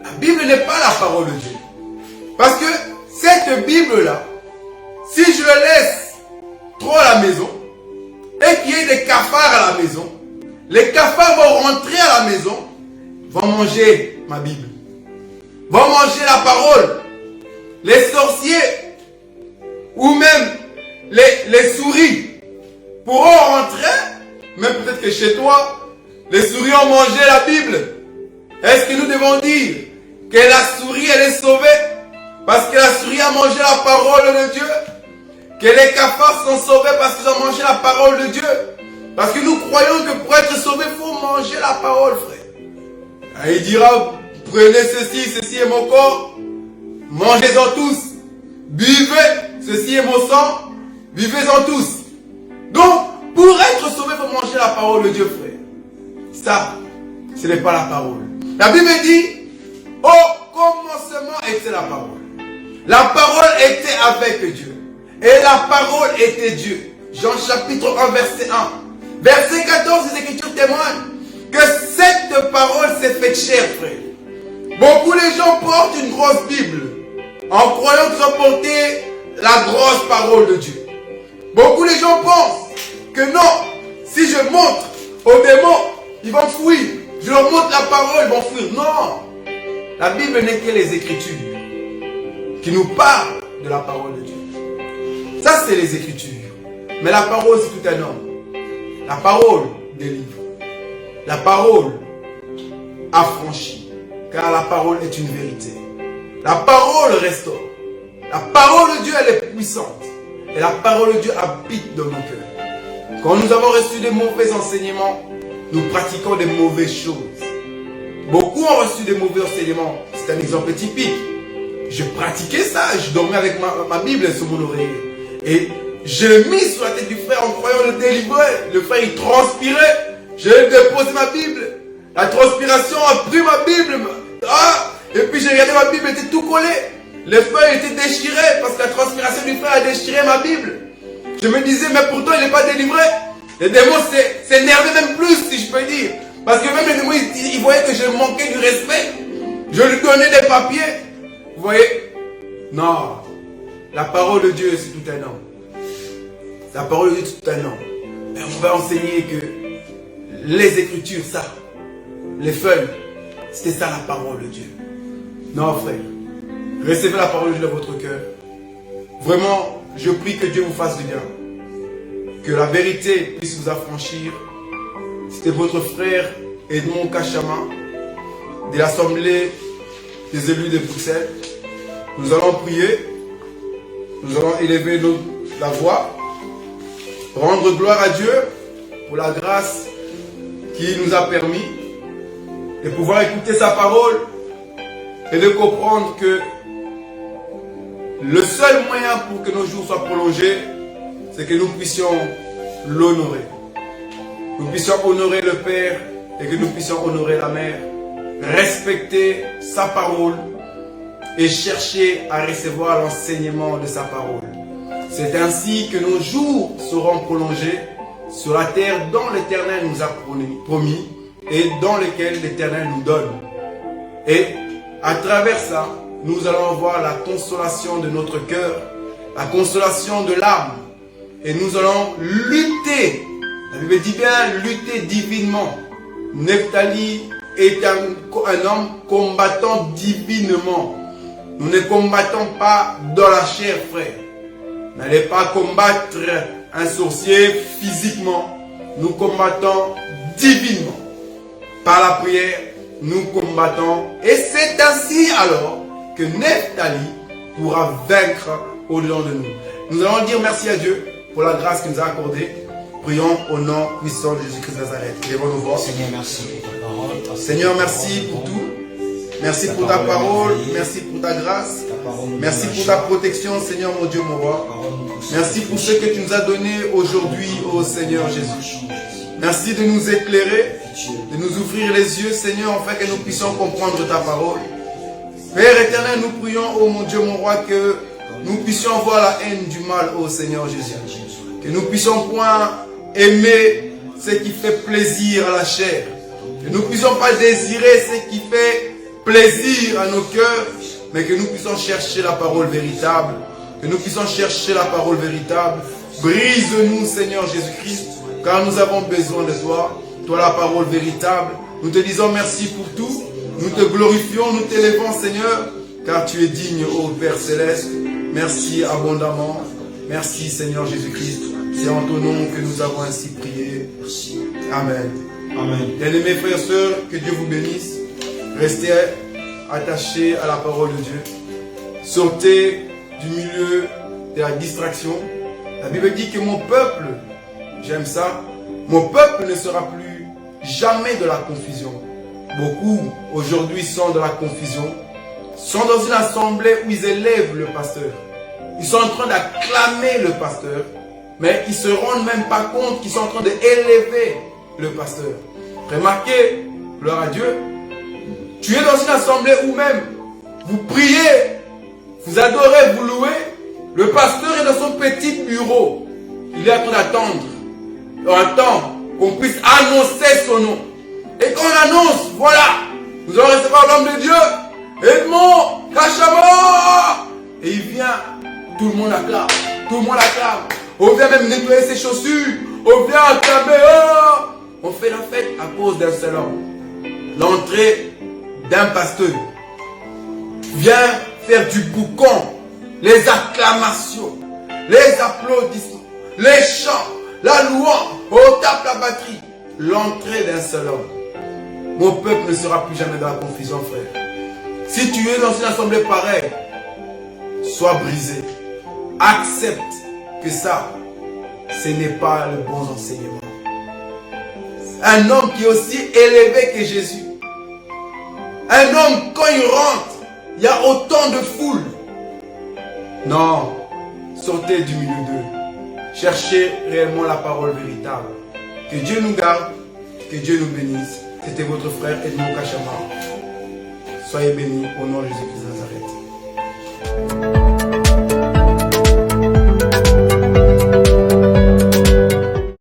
la Bible n'est pas la parole de Dieu. Parce que cette Bible-là, si je le laisse trop à la maison, et qu'il y ait des cafards à la maison, les cafards vont rentrer à la maison, vont manger ma Bible, vont manger la parole. Les sorciers, ou même les souris, pourront rentrer, même peut-être que chez toi, les souris ont mangé la Bible. Est-ce que nous devons dire que la souris, elle est sauvée parce que la souris a mangé la parole de Dieu? Que les cafards sont sauvés parce qu'ils ont mangé la parole de Dieu? Parce que nous croyons que pour être sauvé, il faut manger la parole, frère. Et il dira, prenez ceci est mon corps, mangez-en tous. Buvez, ceci est mon sang, buvez-en tous. Donc, pour être sauvé, il faut manger la parole de Dieu, frère. Ça, ce n'est pas la parole. La Bible dit, au commencement était la parole. La parole était avec Dieu. Et la parole était Dieu. Jean chapitre 1, verset 1. Verset 14, les Écritures témoignent que cette parole s'est faite chair, frère. Beaucoup de gens portent une grosse Bible en croyant qu'ils ont porté la grosse parole de Dieu. Beaucoup de gens pensent que non, si je montre aux démons, ils vont fuir. Je leur montre la parole, ils vont fuir. Non, la Bible n'est que les Écritures qui nous parlent de la parole de Dieu. Ça, c'est les Écritures. Mais la parole, c'est tout un homme. La parole délivre. la parole affranchit, car la parole est une vérité. La parole restaure. La parole de Dieu, elle est puissante. Et la parole de Dieu habite dans nos cœurs. Quand nous avons reçu des mauvais enseignements, nous pratiquons des mauvaises choses. Beaucoup ont reçu des mauvais enseignements. C'est un exemple typique. Je pratiquais ça, je dormais avec ma Bible sur mon oreiller. Et je l'ai mis sur la tête du frère en croyant le délivrer. Le frère, il transpirait. J'ai déposé ma Bible. La transpiration a pris ma Bible. Et puis j'ai regardé ma Bible, elle était tout collée. Les feuilles étaient déchirées parce que la transpiration du frère a déchiré ma Bible. Je me disais, mais pourtant il n'est pas délivré. Les démons s'énervaient même plus, si je peux dire. Parce que même les démons, ils voyaient que je manquais du respect. Je lui donnais des papiers. Vous voyez? Non. La parole de Dieu, c'est tout un homme. La parole de Dieu, c'est tout un homme. Et on va enseigner que les Écritures, ça, les feuilles, c'était ça la parole de Dieu. Non, frère. Recevez la parole de Dieu dans votre cœur. Vraiment, je prie que Dieu vous fasse du bien. Que la vérité puisse vous affranchir. C'était votre frère Edmond Kachama de l'Assemblée des élus de Bruxelles. Nous allons prier. Nous allons élever la voix. Rendre gloire à Dieu pour la grâce qui nous a permis de pouvoir écouter sa parole et de comprendre que le seul moyen pour que nos jours soient prolongés, c'est que nous puissions l'honorer. Nous puissions honorer le Père et que nous puissions honorer la Mère, respecter sa parole et chercher à recevoir l'enseignement de sa parole. C'est ainsi que nos jours seront prolongés sur la terre dont l'Éternel nous a promis et dans lequel l'Éternel nous donne. Et à travers ça, nous allons voir la consolation de notre cœur, la consolation de l'âme. Et nous allons lutter, la Bible dit bien lutter divinement. Nephtali est un homme combattant divinement. Nous ne combattons pas dans la chair, frère. N'allez pas combattre un sorcier physiquement. Nous combattons divinement. Par la prière, nous combattons. Et c'est ainsi alors que Nephtali pourra vaincre au-dedans de nous. Nous allons dire merci à Dieu pour la grâce qu'il nous a accordée. Prions au nom puissant de Jésus-Christ de Nazareth. Lèvons nos voix. Seigneur, merci pour ta parole. Seigneur, merci pour tout. Merci pour ta parole. Merci pour ta grâce. Merci pour ta protection, Seigneur, mon Dieu, mon roi. Merci pour ce que tu nous as donné aujourd'hui, ô Seigneur Jésus. Merci de nous éclairer, de nous ouvrir les yeux, Seigneur, afin que nous puissions comprendre ta parole. Père éternel, nous prions, ô mon Dieu, mon roi, que nous puissions voir la haine du mal, ô Seigneur Jésus. Que nous puissions point aimer ce qui fait plaisir à la chair. Que nous ne puissions pas désirer ce qui fait plaisir à nos cœurs, mais que nous puissions chercher la parole véritable. Que nous puissions chercher la parole véritable. Brise-nous, Seigneur Jésus-Christ, car nous avons besoin de toi. Toi, la parole véritable. Nous te disons merci pour tout. Nous te glorifions, nous t'élevons, Seigneur, car tu es digne, ô Père Céleste. Merci abondamment. Merci, Seigneur Jésus-Christ. C'est en ton nom que nous avons ainsi prié. Amen. Amen. Bien-aimés frères et sœurs, que Dieu vous bénisse. Restez attachés à la parole de Dieu. Sortez du milieu de la distraction. La Bible dit que mon peuple, j'aime ça, mon peuple ne sera plus jamais de la confusion. Beaucoup aujourd'hui sont dans la confusion, sont dans une assemblée où ils élèvent le pasteur. Ils sont en train d'acclamer le pasteur, mais ils ne se rendent même pas compte qu'ils sont en train d'élever le pasteur. Remarquez, gloire à Dieu, tu es dans une assemblée où même vous priez, vous adorez, vous louez. Le pasteur est dans son petit bureau. Il est en train d'attendre. On attend qu'on puisse annoncer son nom. Et quand on annonce, voilà, nous allons recevoir l'homme de Dieu, Edmond Kachama. Et il vient, tout le monde acclame, tout le monde acclame. On vient même nettoyer ses chaussures, on vient acclamer. Oh, on fait la fête à cause d'un seul homme. L'entrée d'un pasteur vient faire du boucan, les acclamations, les applaudissements, les chants, la louange, on tape la batterie. L'entrée d'un seul homme. mon peuple ne sera plus jamais dans la confusion, frère. Si tu es dans une assemblée pareille, sois brisé. Accepte que ça, ce n'est pas le bon enseignement. Un homme qui est aussi élevé que Jésus. Un homme, quand il rentre, il y a autant de foule. Non, sortez du milieu d'eux. Cherchez réellement la parole véritable. Que Dieu nous garde, que Dieu nous bénisse. C'était votre frère Edmond Kachama. Soyez bénis au nom de Jésus-Christ.